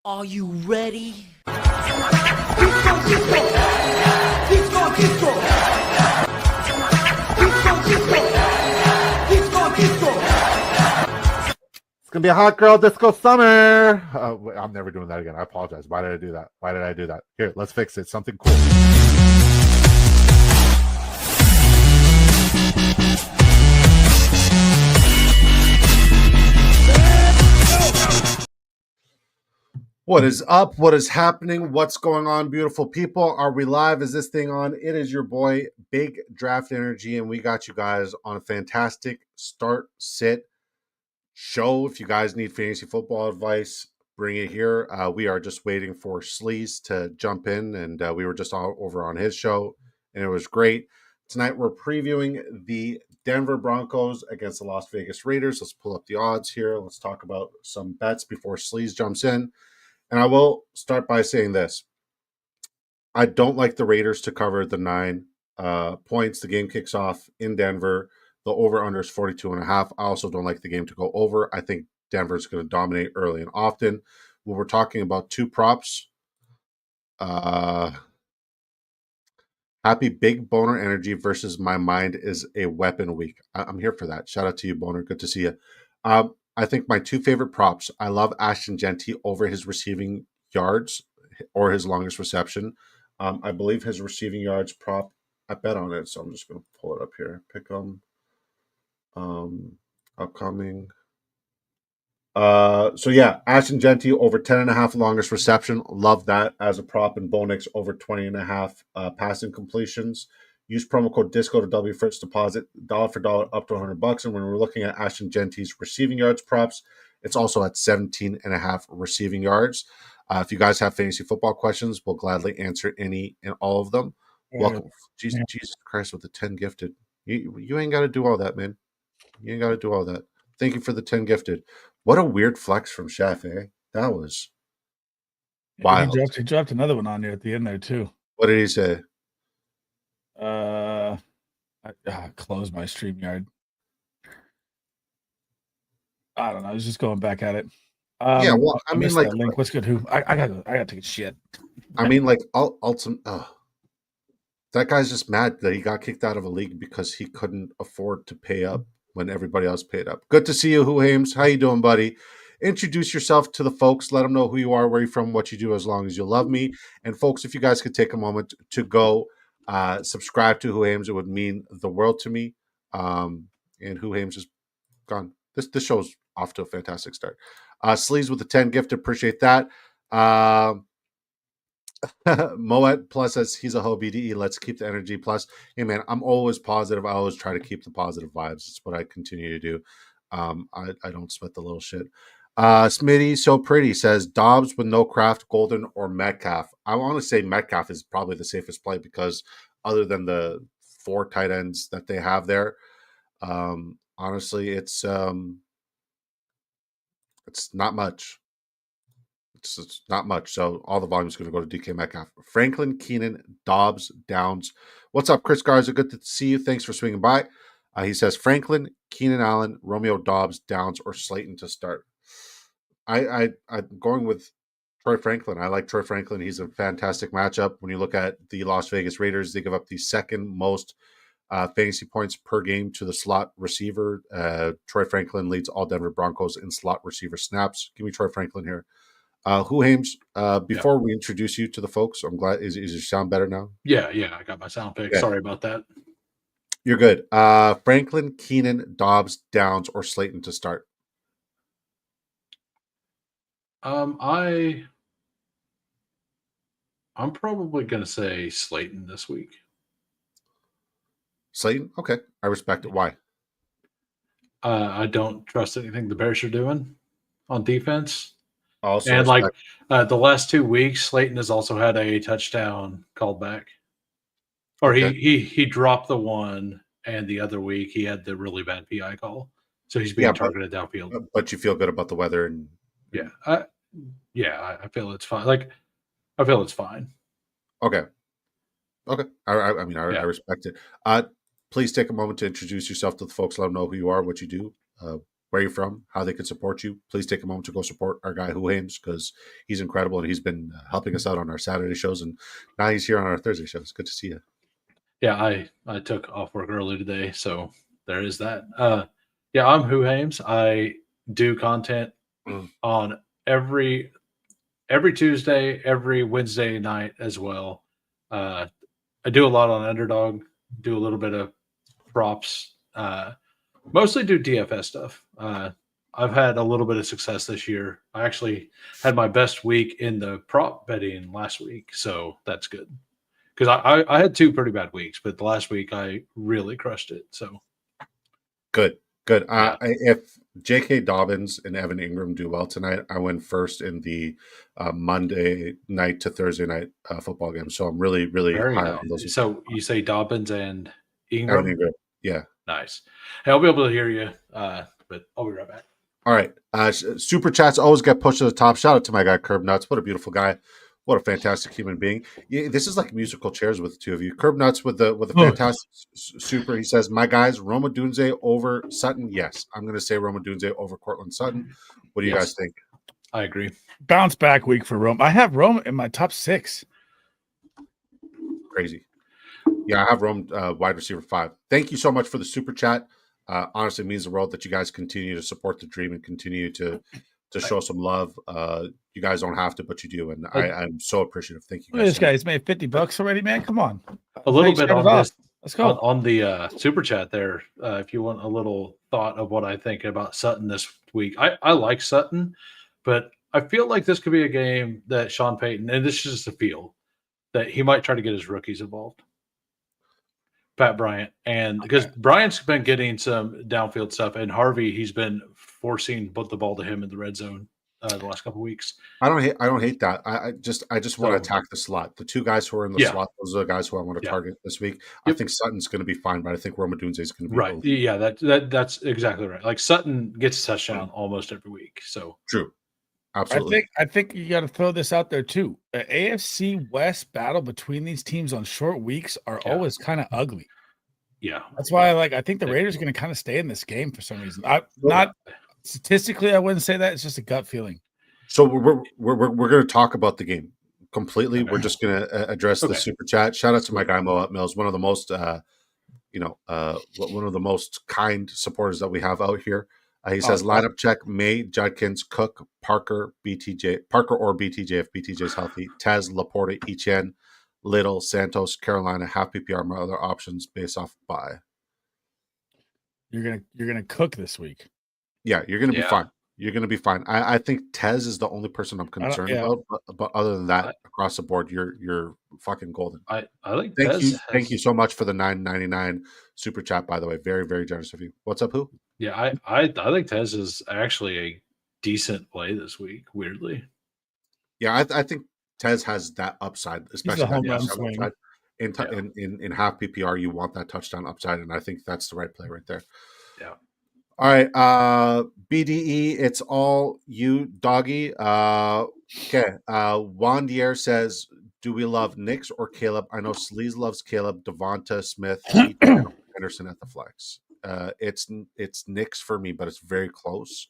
Are you ready? It's gonna be a hot girl disco summer. I'm never doing that again. I apologize. Why did I do that? Why did I do that? Here, let's fix it. Something cool. What is up? What is happening? What's going on, beautiful people? Are we live? Is this thing on? It is your boy, Big Draft Energy, and we got you guys on a fantastic start, sit show. If you guys need fantasy football advice, bring it here. We are just waiting for Sleez to jump in, and we were just all over on his show, and it was great. Tonight, we're previewing the Denver Broncos against the Las Vegas Raiders. Let's pull up the odds here. Let's talk about some bets before Sleez jumps in. And I will start by saying this. I don't like the Raiders to cover the 9 points. The game kicks off in Denver. The over-under is 42.5. I also don't like the game to go over. I think Denver is going to dominate early and often. When we're talking about two props, happy Big Boner Energy versus My Mind is a weapon week. I'm here for that. Shout out to you, Boner. Good to see you. I think my two favorite props, I love Ashton Genty over his receiving yards or his longest reception. I believe his receiving yards prop, I bet on it, so I'm just going to pull it up here. Pick them. Upcoming. So yeah, Ashton Genty over 10.5 longest reception. Love that as a prop. And Bonix over 20.5 passing completions. Use promo code DISCO to double your first deposit, dollar for dollar, up to $100. And when we're looking at Ashton Genty's receiving yards props, it's also at 17.5 receiving yards. If you guys have fantasy football questions, we'll gladly answer any and all of them. Welcome. Jesus Christ, with the 10 gifted. You ain't got to do all that, man. You ain't got to do all that. Thank you for the 10 gifted. What a weird flex from Chef, eh? That was wild. He dropped another one on there at the end there, too. What did he say? I closed my StreamYard. I don't know. I was just going back at it. Yeah, well, I mean, like, that link. What's good? Who? I gotta take a shit. I mean, like, that guy's just mad that he got kicked out of a league because he couldn't afford to pay up when everybody else paid up. Good to see you, Who Hames. How you doing, buddy? Introduce yourself to the folks. Let them know who you are, where you're from, what you do, as long as you love me. And folks, if you guys could take a moment to go subscribe to Who Hames, it would mean the world to me. And Who Hames is gone. This show's off to a fantastic start. Sleeves with the 10 gift. Appreciate that. Moet Plus says he's a hoe BDE. Let's keep the energy. Plus, hey man, I'm always positive. I always try to keep the positive vibes. It's what I continue to do. I don't sweat the little shit. Smitty So Pretty says Dobbs with no Kraft, Golden, or Metcalf. I want to say Metcalf is probably the safest play because other than the 4 tight ends that they have there, honestly, it's not much. It's not much. So all the volume is going to go to DK Metcalf. Franklin, Keenan, Dobbs, Downs. What's up, Chris Garza? Good to see you. Thanks for swinging by. He says Franklin, Keenan Allen, Romeo Dobbs, Downs, or Slayton to start. I'm going with Troy Franklin. I like Troy Franklin. He's a fantastic matchup. When you look at the Las Vegas Raiders, they give up the second most fantasy points per game to the slot receiver. Troy Franklin leads all Denver Broncos in slot receiver snaps. Give me Troy Franklin here. Who Hames, before we introduce you to the folks, I'm glad, is your sound better now? Yeah, I got my sound pick. Yeah. Sorry about that. You're good. Franklin, Keenan, Dobbs, Downs, or Slayton to start? I'm probably going to say Slayton this week. Slayton? Okay. I respect it. Why? I don't trust anything the Bears are doing on defense. Also, and like the last 2 weeks, Slayton has also had a touchdown called back. Or okay. he dropped the one, and the other week he had the really bad PI call. So he's being targeted downfield. But you feel good about the weather and I feel it's fine. Like I feel it's fine. Okay. I mean, I respect it. Please take a moment to introduce yourself to the folks. Let them know who you are, what you do, where you're from, how they can support you, please take a moment to go support our guy Who Ames, because he's incredible and he's been helping us out on our Saturday shows, and now he's here on our Thursday shows. Good to see you. Yeah, I took off work early today, so there is that. Yeah, I'm Who Ames. I do content on every Tuesday, every Wednesday night as well. I do a lot on Underdog, do a little bit of props, mostly do DFS stuff. I've had a little bit of success this year. I actually had my best week in the prop betting last week, so that's good. Because I had 2 pretty bad weeks, but the last week I really crushed it. So good. Yeah. If J.K. Dobbins and Evan Ingram do well tonight, I win first in the Monday night to Thursday night football game. So I'm really, really very high nice. on those. So you say Dobbins and Evan Ingram? Ingram. Yeah. Nice. Hey, I'll be able to hear you, but I'll be right back. All right. Super chats always get pushed to the top. Shout out to my guy Curb Nuts. What a beautiful guy. What a fantastic human being. Yeah, this is like musical chairs with the two of you. Curb Nuts with the fantastic super. He says, my guys, Roma Dunze over Sutton. Yes, I'm going to say Roma Dunze over Cortland Sutton. What do you guys think? I agree. Bounce back week for Rome. I have Rome in my top 6. Crazy. Yeah, I have Rome wide receiver 5. Thank you so much for the super chat. Honestly, it means the world that you guys continue to support the dream and continue to show some love. You guys don't have to, but you do, and I'm so appreciative. Thank you. Look at this guy. He's made $50 already, man. Come on. A little bit on this. Let's go on the super chat there. If you want a little thought of what I think about Sutton this week, I like Sutton, but I feel like this could be a game that Sean Payton, and this is just a feel, that he might try to get his rookies involved. Pat Bryant, and because Bryant's been getting some downfield stuff, and Harvey, he's been forcing the ball to him in the red zone the last couple of weeks. I don't hate that. I just want to attack the slot. The 2 guys who are in the slot, those are the guys who I want to target this week. Yep. I think Sutton's going to be fine, but I think Roma Dunze is going to be right. Over. Yeah, that's exactly right. Like Sutton gets a touchdown almost every week. So true. Absolutely. I think you got to throw this out there too. The AFC West battle between these teams on short weeks are always kind of ugly. Yeah, that's why I think the Raiders are going to kind of stay in this game for some reason. Not statistically, I wouldn't say that. It's just a gut feeling. So we're going to talk about the game completely. Okay. We're just going to address the super chat. Shout out to my guy Mo Mills, one of the most one of the most kind supporters that we have out here. He says lineup check: May, Judkins, Cook, Parker or BTJ if BTJ is healthy. Tez, Laporta, Etienne, Little, Santos, Carolina, half PPR. My other options based off buy. You're gonna cook this week. Yeah, you're gonna be fine. You're gonna be fine. I think Tez is the only person I'm concerned about, but other than that, across the board, you're fucking golden. I think thank you so much for the $9.99 super chat. By the way, very very generous of you. What's up, who? Yeah, I think Tez is actually a decent play this week. Weirdly, yeah, I think Tez has that upside, especially that upside. In half PPR. You want that touchdown upside, and I think that's the right play right there. Yeah. All right, BDE, it's all you, doggy. Okay, Wandier says, do we love Nix or Caleb? I know Sleez loves Caleb, Devonta Smith, Henderson at the flex. It's Nix for me, but it's very close.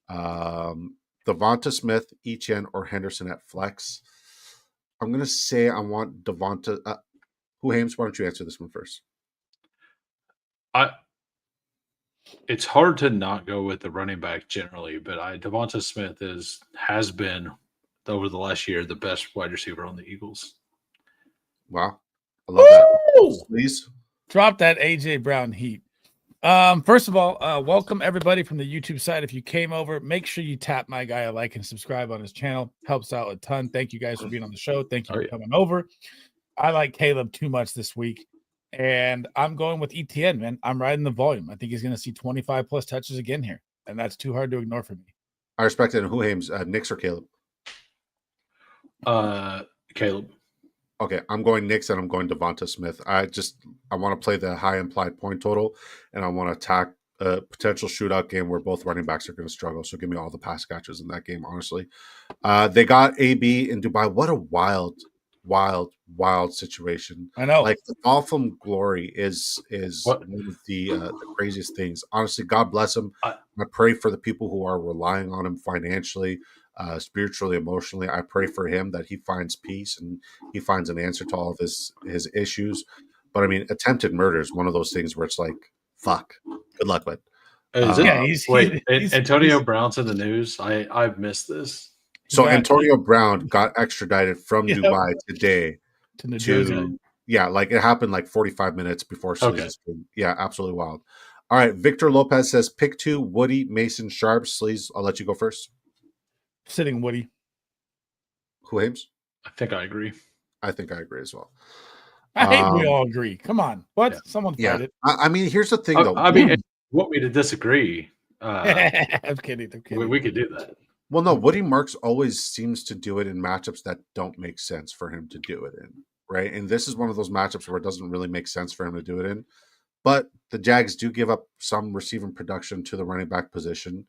Devonta Smith, Etienne, or Henderson at flex. I'm going to say I want Devonta. Who Hames? Why don't you answer this one first? It's hard to not go with the running back generally, but Devonta Smith has been over the last year the best wide receiver on the Eagles. Wow, I love that. Please drop that AJ Brown heat. First of all, welcome everybody from the YouTube side. If you came over, make sure you tap my guy a like and subscribe on his channel. Helps out a ton. Thank you guys for being on the show. Thank you for coming over. I like Caleb too much this week. And I'm going with ETN, man. I'm riding the volume. I think he's going to see 25 plus touches again here. And that's too hard to ignore for me. I respect it. And who Hames? Nix or Caleb? Caleb. Okay, I'm going Nix and I'm going Devonta Smith. I want to play the high implied point total, and I want to attack a potential shootout game where both running backs are going to struggle. So give me all the pass catches in that game, honestly. They got AB in Dubai. What a wild situation. I know. Like the Gotham glory is one of the craziest things. Honestly, God bless him. I pray for the people who are relying on him financially, spiritually, emotionally. I pray for him that he finds peace and he finds an answer to all of his issues. But I mean, attempted murder is one of those things where it's like, fuck, good luck with. Antonio Brown's in the news. I've missed this. So Antonio Brown got extradited from Dubai today to New Jersey. Yeah, like it happened like 45 minutes before Sleez. Yeah, absolutely wild. All right, Victor Lopez says pick 2, Woody, Mason, Sharp, Sleez. I'll let you go first. Sitting Woody. Who aims? I think I agree. I think I agree as well. I hate we all agree. Come on. What? Yeah. Someone fight it. I mean, here's the thing, though. I mean, if you want me to disagree, I'm kidding. We could do that. Well, no, Woody Marks always seems to do it in matchups that don't make sense for him to do it in, right? And this is one of those matchups where it doesn't really make sense for him to do it in. But the Jags do give up some receiving production to the running back position.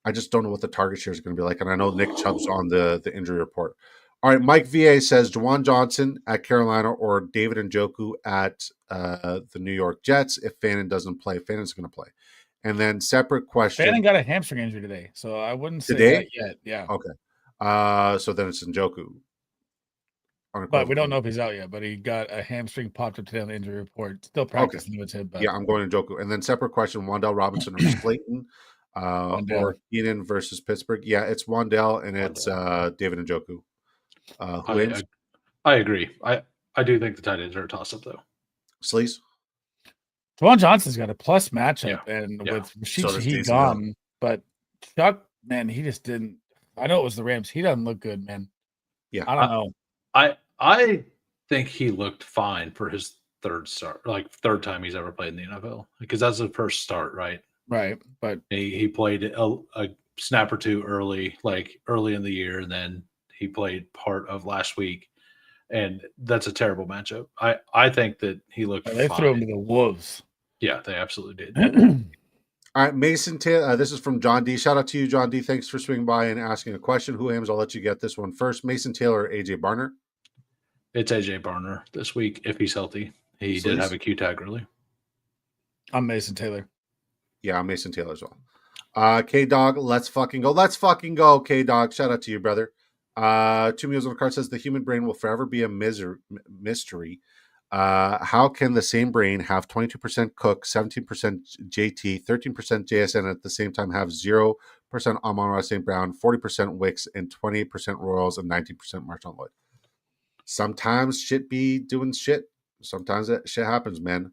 I just don't know what the target share is going to be like. And I know Nick Chubb's on the injury report. All right, Mike VA says Juwan Johnson at Carolina or David Njoku at the New York Jets. If Fannin doesn't play, Fannin's going to play. And then separate question. Fannin got a hamstring injury today, so I wouldn't say that yet. Yeah. Okay. So then it's Njoku. But we don't know if he's out yet. But he got a hamstring popped up today on the injury report. Still practicing with him. But... Yeah, I'm going Njoku. And then separate question: Wan'Dale Robinson or Slayton, or Keenan versus Pittsburgh. Yeah, it's Wan'Dale and it's David Njoku. I agree. I do think the tight ends are a toss up though. Sleez. Juwan Johnson's got a plus matchup, and with Rashid Shaheed gone, but Chuck, man, he just didn't. I know it was the Rams. He doesn't look good, man. Yeah, I don't know. I think he looked fine for his third time he's ever played in the NFL, because that's his first start, right? Right, but he played a snap or two early in the year, and then he played part of last week. And that's a terrible matchup. I think that he looked fine. They threw him to the wolves. Yeah, they absolutely did. All right, Mason Taylor. This is from John D. Shout out to you, John D. Thanks for swinging by and asking a question. Who aims? I'll let you get this one first. Mason Taylor or AJ Barner? It's AJ Barner this week if he's healthy. He did have a Q tag early. I'm Mason Taylor. Yeah, I'm Mason Taylor as well. K-Dog, let's fucking go. Let's fucking go, K-Dog. Shout out to you, brother. 2 Meals on the Card says the human brain will forever be a mystery. How can the same brain have 22% Cook, 17% JT, 13% JSN at the same time have 0% Amon-Ra St. Brown, 40% Wicks, and 28% Royals and 19% Marshawn Lloyd? Sometimes shit be doing shit. Sometimes that shit happens, man.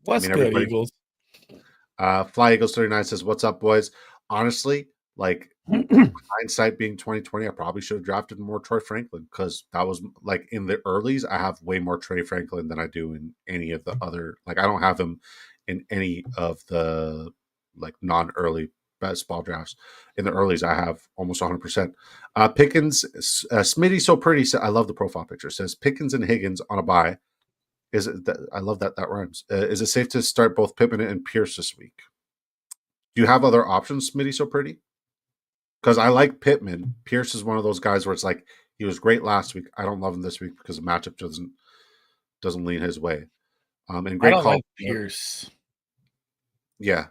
What's good, Eagles? Fly Eagles 39 says, "What's up, boys?" Honestly, like hindsight being 2020, I probably should have drafted more Troy Franklin, because that was like in the earlies. I have way more Troy Franklin than I do in any of the other. Like I don't have him in any of the like non-early best ball drafts. In the earlies, I have almost 100%. Pickens, Smitty so pretty. I love the profile picture. It says Pickens and Higgins on a bye. Is it? I love that rhymes. Is it safe to start both Pittman and Pierce this week? Do you have other options, Smitty so pretty? Because I like Pittman. Pierce is one of those guys where it's like he was great last week. I don't love him this week because the matchup doesn't lean his way. And great call, like Pierce. Yeah.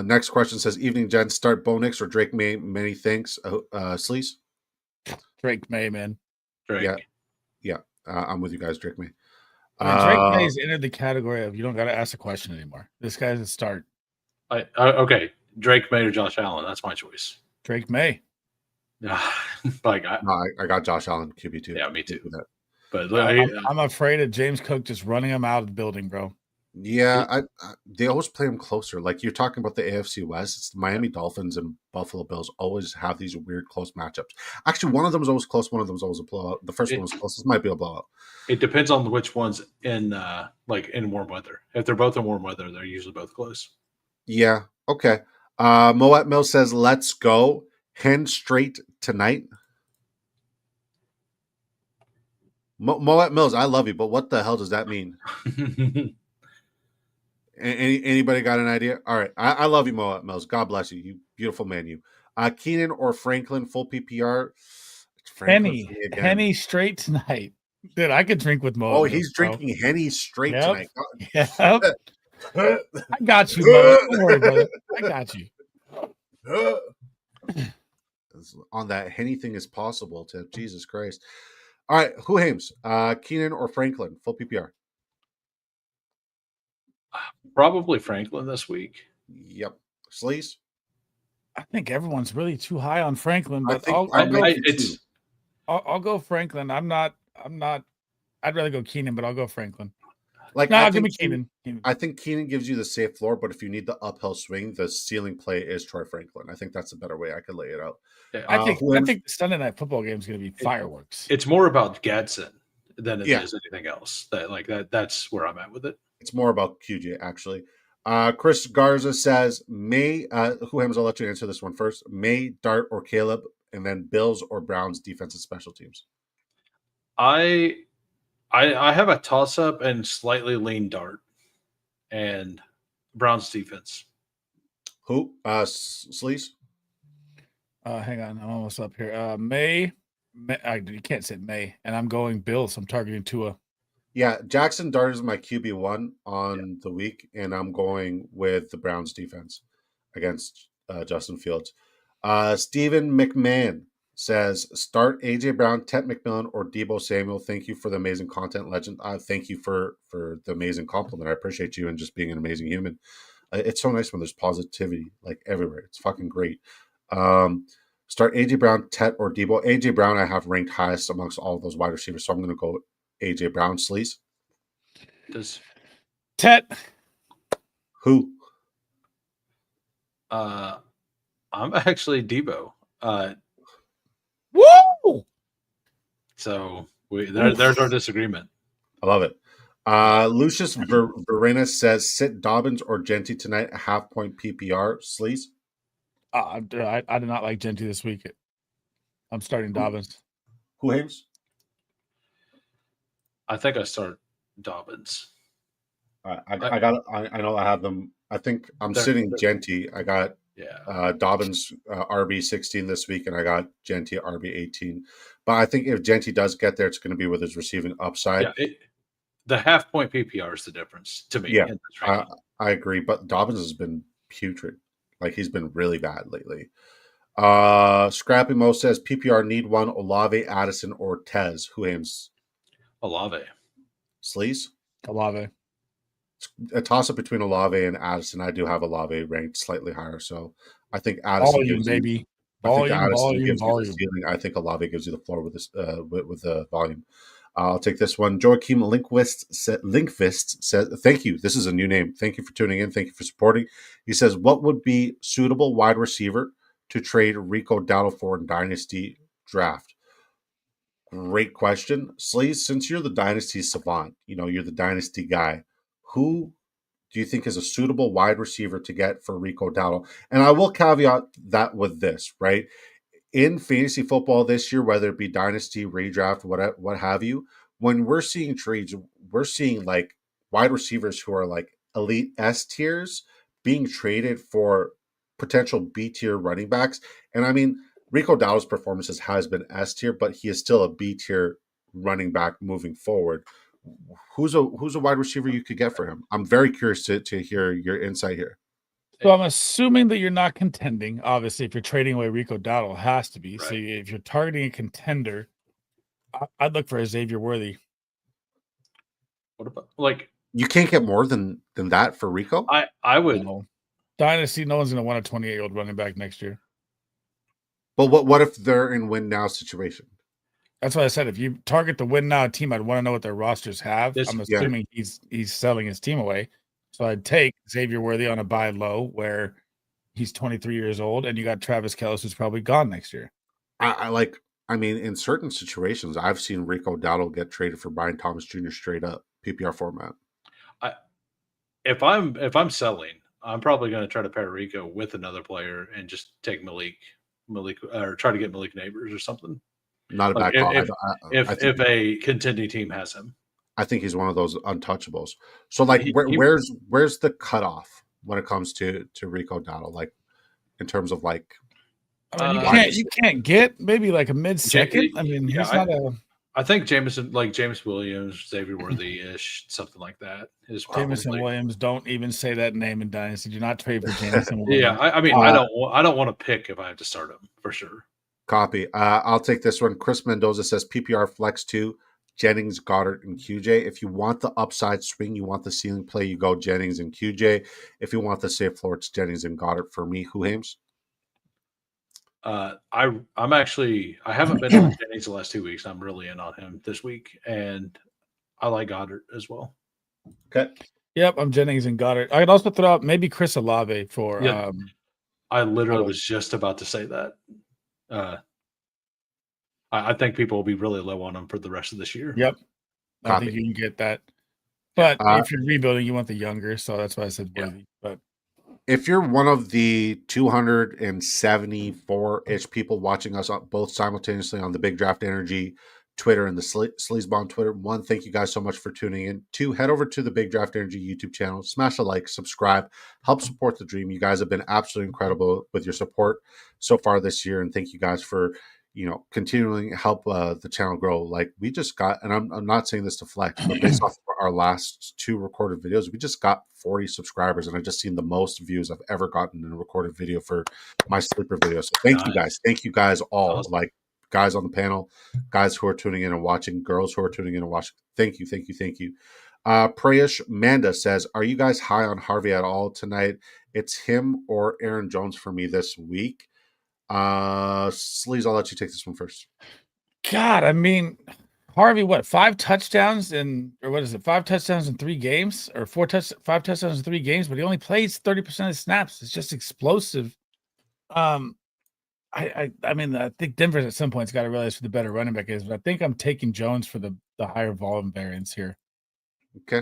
Next question says, "Evening, gents. Start Bo Nix or Drake May? Many thanks." Sleez. Drake May, man. Drake. Yeah. I'm with you guys, Drake May. Drake May's entered the category of you don't got to ask a question anymore. This guy's a start. Okay, Drake May or Josh Allen. That's my choice. Drake May. I got Josh Allen QB too. Yeah, me too. But I'm afraid of James Cook just running him out of the building, bro. Yeah, they always play him closer. Like you're talking about the AFC West, it's the Miami Dolphins and Buffalo Bills always have these weird close matchups. Actually, one of them is always close. One of them is always a blowout. The first one was close. This might be a blowout. It depends on which one's in warm weather. If they're both in warm weather, they're usually both close. Yeah. Okay. Moet Mills says, "Let's go. Hen straight tonight." Moet Mills, I love you, but what the hell does that mean? Anybody got an idea? All right. I love you, Moet Mills. God bless you. You beautiful man, you. Keenan or Franklin, full PPR? Henny straight tonight. Dude, I could drink with Mo. Oh, he's drinking Henny straight tonight. Yep. I got you, Mo. Don't worry, brother. I got you. On that anything is possible tip. Jesus Christ. All right, who hames? Keenan or Franklin? Full PPR. Probably Franklin this week. Yep. Sleez? I think everyone's really too high on Franklin, but I'll go Franklin. I'd rather go Keenan, but I'll go Franklin. Like, no, give me Keenan. I think Keenan gives you the safe floor, but if you need the uphill swing, the ceiling play is Troy Franklin. I think that's a better way I could lay it out. Yeah, I think the Sunday night football game is going to be fireworks. It's more about Gadsden than it is anything else. That's where I'm at with it. It's more about QJ, actually. Chris Garza says, who hames? I'll let you answer this one first. May, Dart, or Caleb, and then Bills or Browns defensive special teams. I have a toss-up and slightly lean Dart and Browns defense. Who? Sleece? Hang on. I'm almost up here. May. You can't say May. And I'm going Bills. I'm targeting Tua. Yeah, Jackson Dart is my QB1 on the week, and I'm going with the Browns defense against Justin Fields. Stephen McMahon says, start A.J. Brown, Ted McMillan, or Deebo Samuel. Thank you for the amazing content, legend. Thank you for the amazing compliment. I appreciate you and just being an amazing human. It's so nice when there's positivity like everywhere. It's fucking great. Start A.J. Brown, Ted, or Deebo. A.J. Brown I have ranked highest amongst all of those wide receivers, so I'm going to go A.J. Brown. Sleece? Does Ted? Who? I'm actually Deebo. Woo! So there's our disagreement. I love it. Lucius Verena says, sit Dobbins or Genty tonight, half-point PPR. Sleece? I did not like Genty this week. I'm starting Dobbins. Who hames? I think I start Dobbins. I know I have them. I think I'm sitting Genty. I got Dobbins RB16 this week, and I got Genty RB18. But I think if Genty does get there, it's going to be with his receiving upside. Yeah, the half-point PPR is the difference to me. Yeah, I agree. But Dobbins has been putrid. Like, he's been really bad lately. Scrappy Mo says, PPR need one, Olave, Addison, or Tez. Who aims? Olave. Sleece? Olave. A toss-up between Olave and Addison. I do have Olave ranked slightly higher, so I think Addison volume, baby. Volume. I think Olave gives you the floor with this with the volume. I'll take this one. Joachim Linkvist says, thank you. This is a new name. Thank you for tuning in. Thank you for supporting. He says, what would be suitable wide receiver to trade Rico Dowdle for in Dynasty draft? Great question. Sleez, since you're the Dynasty savant, you're the Dynasty guy, who do you think is a suitable wide receiver to get for Rico Dowdle? And I will caveat that with this, right? In fantasy football this year, whether it be Dynasty, Redraft, what have you, when we're seeing trades, we're seeing like wide receivers who are like elite S tiers being traded for potential B tier running backs. And I mean, Rico Dowdle's performances has been S tier, but he is still a B tier running back moving forward. Who's a wide receiver you could get for him? I'm very curious to hear your insight here. So I'm assuming that you're not contending. Obviously, if you're trading away Rico Dowdle, it has to be. Right. So if you're targeting a contender, I'd look for a Xavier Worthy. What about you can't get more than that for Rico? I would. No. Dynasty, no one's going to want a 28-year-old running back next year. But what if they're in win now situation? That's why I said if you target the win now team, I'd want to know what their rosters have. I'm assuming he's selling his team away. So I'd take Xavier Worthy on a buy low where he's 23 years old, and you got Travis Kelce who's probably gone next year. I mean, in certain situations, I've seen Rico Dowdle get traded for Brian Thomas Jr. straight up PPR format. If I'm selling, I'm probably going to try to pair Rico with another player and just take Malik, or try to get Malik Neighbors or something. Not a bad call. If a contending team has him. I think he's one of those untouchables. So, where's the cutoff when it comes to Rico Dowdle? Like, in terms of like, I mean, you can't get maybe like a mid-second. I mean, he's not a. I think Jameson, like James Williams, Xavier Worthy-ish, something like that is probably. Jameson Williams. Don't even say that name in Dynasty. Do not trade for Jameson Williams. Yeah, I mean, I don't want to pick if I have to start him for sure. Copy. I'll take this one. Chris Mendoza says PPR flex 2, Jennings, Goddard, and QJ. If you want the upside swing, you want the ceiling play, you go Jennings and QJ. If you want the safe floor, it's Jennings and Goddard for me. Who Hames? I haven't been on Jennings the last 2 weeks. I'm really in on him this week, and I like Goddard as well. Okay. Yep, I'm Jennings and Goddard. I'd also throw out maybe Chris Olave for. Yeah. I literally was just about to say that. I think people will be really low on him for the rest of this year. Yep, I think you can get that. But if you're rebuilding, you want the younger, so that's why I said Worthy. But if you're one of the 274-ish people watching us both simultaneously on the Big Draft Energy Twitter and the Sleazebomb Twitter, one, thank you guys so much for tuning in. Two, head over to the Big Draft Energy YouTube channel, smash a like, subscribe, help support the dream. You guys have been absolutely incredible with your support so far this year, and thank you guys for continuing to help the channel grow. Like we just got, and I'm not saying this to flex, but based off of our last 2 recorded videos, we just got 40 subscribers, and I've just seen the most views I've ever gotten in a recorded video for my sleeper video. So thank you guys. Thank you guys all. Awesome. Like guys on the panel, guys who are tuning in and watching, girls who are tuning in and watching. Thank you. Prayesh Manda says, are you guys high on Harvey at all tonight? It's him or Aaron Jones for me this week. Sleez, I'll let you take this one first. God, I mean, Harvey, what, 5 touchdowns or what is it? 5 touchdowns in 3 games or 5 touchdowns in 3 games, but he only plays 30% of snaps. It's just explosive. I mean, I think Denver at some point's got to realize who the better running back is, but I think I'm taking Jones for the higher volume variance here. Okay.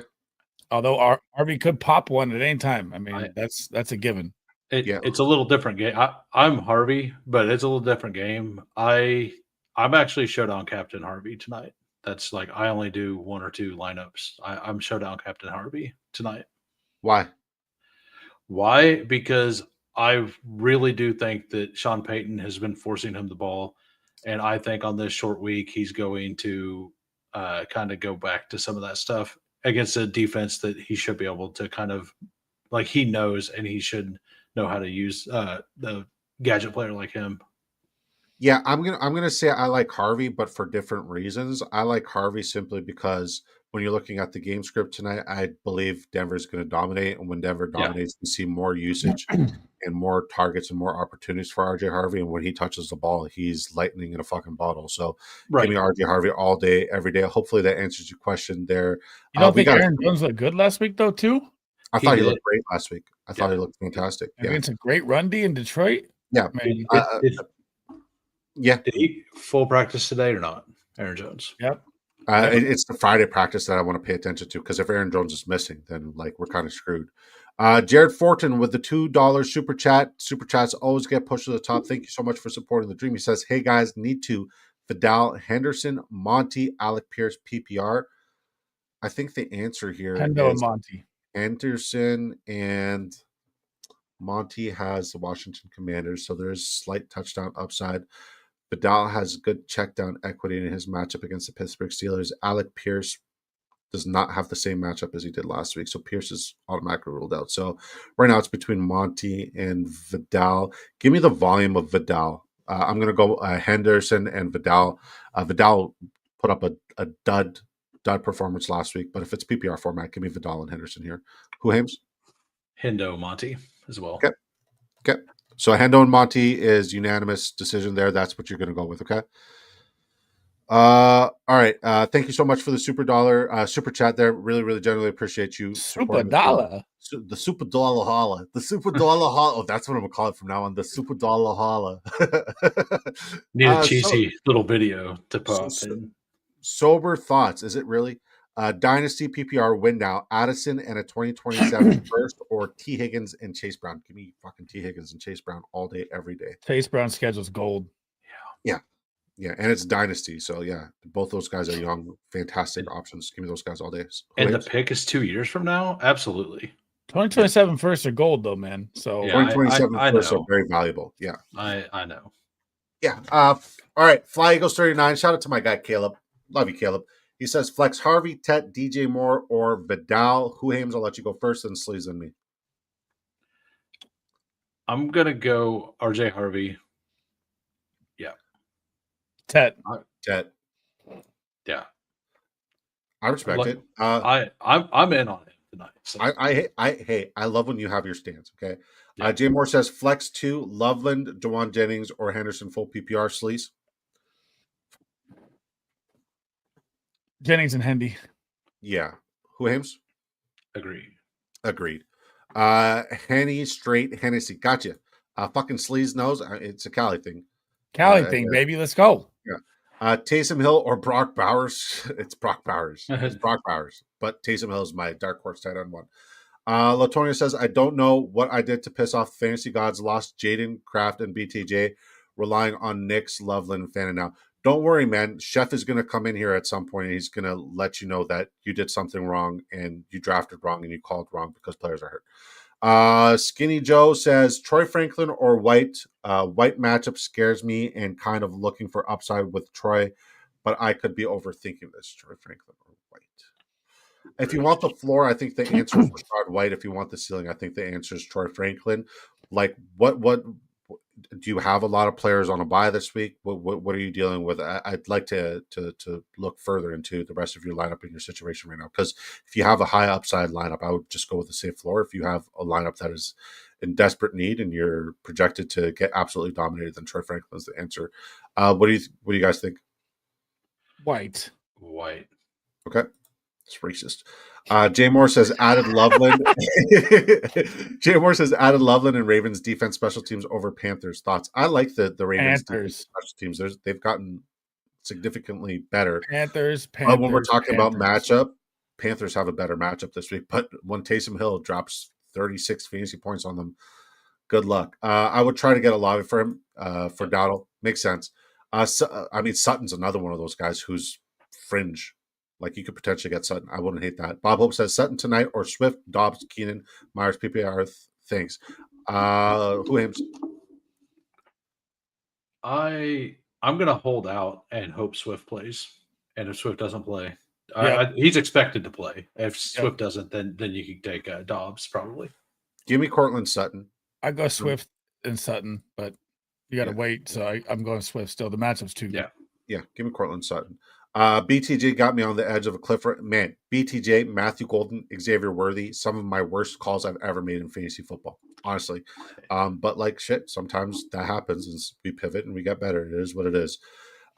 Although Harvey could pop one at any time. I mean, that's a given. It's a little different game. I'm Harvey, but it's a little different game. I'm actually Showdown Captain Harvey tonight. That's like I only do 1 or 2 lineups. I'm Showdown Captain Harvey tonight. Why? Because I really do think that Sean Payton has been forcing him the ball, and I think on this short week he's going to kind of go back to some of that stuff against a defense that he should be able to kind of like he knows, and he should know how to use the gadget player like him. Yeah, I'm gonna say I like Harvey, but for different reasons. I like Harvey simply because when you're looking at the game script tonight, I believe Denver's going to dominate, and when Denver dominates, we see more usage and more targets and more opportunities for RJ Harvey. And when he touches the ball, he's lightning in a fucking bottle. So give me RJ Harvey all day, every day. Hopefully that answers your question there. You don't think Aaron Jones looked good last week though, too? I thought he looked great last week. I thought he looked fantastic. Against a great run D in Detroit. Yeah. Did he full practice today or not? Aaron Jones. Yep. It's the Friday practice that I want to pay attention to, because if Aaron Jones is missing, then like we're kind of screwed. Jared Fortin with the $2 super chat. Super chats always get pushed to the top. Thank you so much for supporting the dream. He says, "Hey guys, need to Vidal, Henderson, Monty, Alec Pierce, PPR." I think the answer here is Monty. Henderson and Monty has the Washington Commanders, so there's slight touchdown upside. Vidal has good check down equity in his matchup against the Pittsburgh Steelers. Alec Pierce does not have the same matchup as he did last week, so Pierce is automatically ruled out. So right now it's between Monty and Vidal. Give me the volume of Vidal. I'm going to go Henderson and Vidal. Vidal put up a dud performance last week, but if it's PPR format, give me Vidal and Henderson here. Who, Hames? Hendo Monty as well. Okay. So Hendo and Monty is unanimous decision there. That's what you're going to go with, okay? All right. Thank you so much for the super chat there. Really, really generally appreciate you. Super dollar. The super dollar holla. The super dollar holla. Oh, that's what I'm going to call it from now on. The super dollar holla. Need a cheesy little video to pop in. Sober thoughts. Is it really? Dynasty PPR win now. Addison and a 2027 first, or T. Higgins and Chase Brown. Give me fucking T. Higgins and Chase Brown all day, every day. Chase Brown's schedule's gold. Yeah, and it's Dynasty, so yeah, both those guys are young, fantastic options. Give me those guys all day. And the pick is 2 years from now? Absolutely. 2027 first are gold, though, man. So 2027 first are very valuable. Yeah. I know. Yeah. All right, Fly Eagles 39. Shout out to my guy, Caleb. Love you, Caleb. He says flex Harvey, Tet, DJ Moore, or Vidal. Who Hames? I'll let you go first, and Sleez and me. I'm gonna go RJ Harvey. Yeah. Tet. Tet. Yeah. I respect it. I'm in on it tonight. So. I love when you have your stance. Okay. Yeah. Jay Moore says flex 2, Loveland, Dewan Jennings, or Henderson full PPR. Sleeze. Jennings and Hendy. Yeah. Who Hames? Agreed. Henny straight Hennessy. Gotcha. Fucking Sleeze knows it's a Cali thing. Thing, baby. Let's go. Yeah. Taysom Hill or Brock Bowers. It's Brock Bowers. It's Brock Bowers. But Taysom Hill is my dark horse tight end one. Latonia says, I don't know what I did to piss off fantasy gods. Lost Jaden, Kraft, and BTJ, relying on Nick's, Loveland, and Fannin now. Don't worry, man. Chef is going to come in here at some point, and he's going to let you know that you did something wrong, and you drafted wrong, and you called wrong because players are hurt. Skinny Joe says, Troy Franklin or White. White matchup scares me and kind of looking for upside with Troy, but I could be overthinking this. Troy Franklin or White. If you want the floor, I think the answer is Rashard White. If you want the ceiling, I think the answer is Troy Franklin. Like, what do you have a lot of players on a bye this week? What are you dealing with? I'd like to look further into the rest of your lineup in your situation right now. Because if you have a high upside lineup, I would just go with the safe floor. If you have a lineup that is in desperate need and you're projected to get absolutely dominated, then Troy Franklin's the answer. What do you guys think? White. Okay. It's racist. Jay Moore says added Loveland. Jay Moore says added Loveland and Ravens defense special teams over Panthers. Thoughts? I like the Ravens defense special teams. They've gotten significantly better. Panthers. But when we're talking about matchup, Panthers have a better matchup this week. But when Taysom Hill drops 36 fantasy points on them, good luck. I would try to get a lobby for him for Dowdle. Makes sense. Sutton's another one of those guys who's fringe. Like, you could potentially get Sutton. I wouldn't hate that. Bob Hope says Sutton tonight or Swift, Dobbs, Keenan, Myers, PPR. Thanks. Who aims? I'm going to hold out and hope Swift plays. And if Swift doesn't play, he's expected to play. If Swift doesn't, then you can take Dobbs probably. Give me Cortland Sutton. I go Swift and Sutton, but you got to wait. So I'm going Swift still. The matchup's too good. Yeah. Give me Cortland Sutton. BTJ got me on the edge of a cliff. Man, BTJ, Matthew Golden, Xavier Worthy, some of my worst calls I've ever made in fantasy football, honestly. But like shit, sometimes that happens and we pivot and we get better. It is what it is.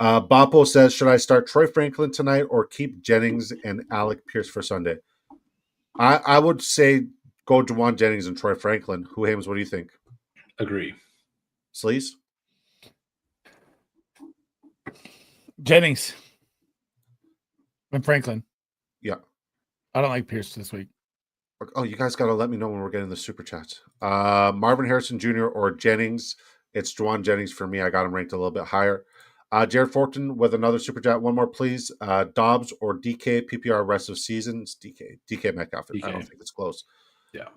Boppo says, should I start Troy Franklin tonight or keep Jennings and Alec Pierce for Sunday? I would say go Dewan Jennings and Troy Franklin. Who Hames, what do you think? Agree. Sleeze? Jennings. And Franklin. Yeah. I don't like Pierce this week. Oh, you guys got to let me know when we're getting the super chats. Marvin Harrison Jr. or Jennings. It's Dewan Jennings for me. I got him ranked a little bit higher. Jared Fortin with another super chat. One more, please. Dobbs or DK PPR rest of seasons. DK Metcalf. I don't think it's close. Yeah.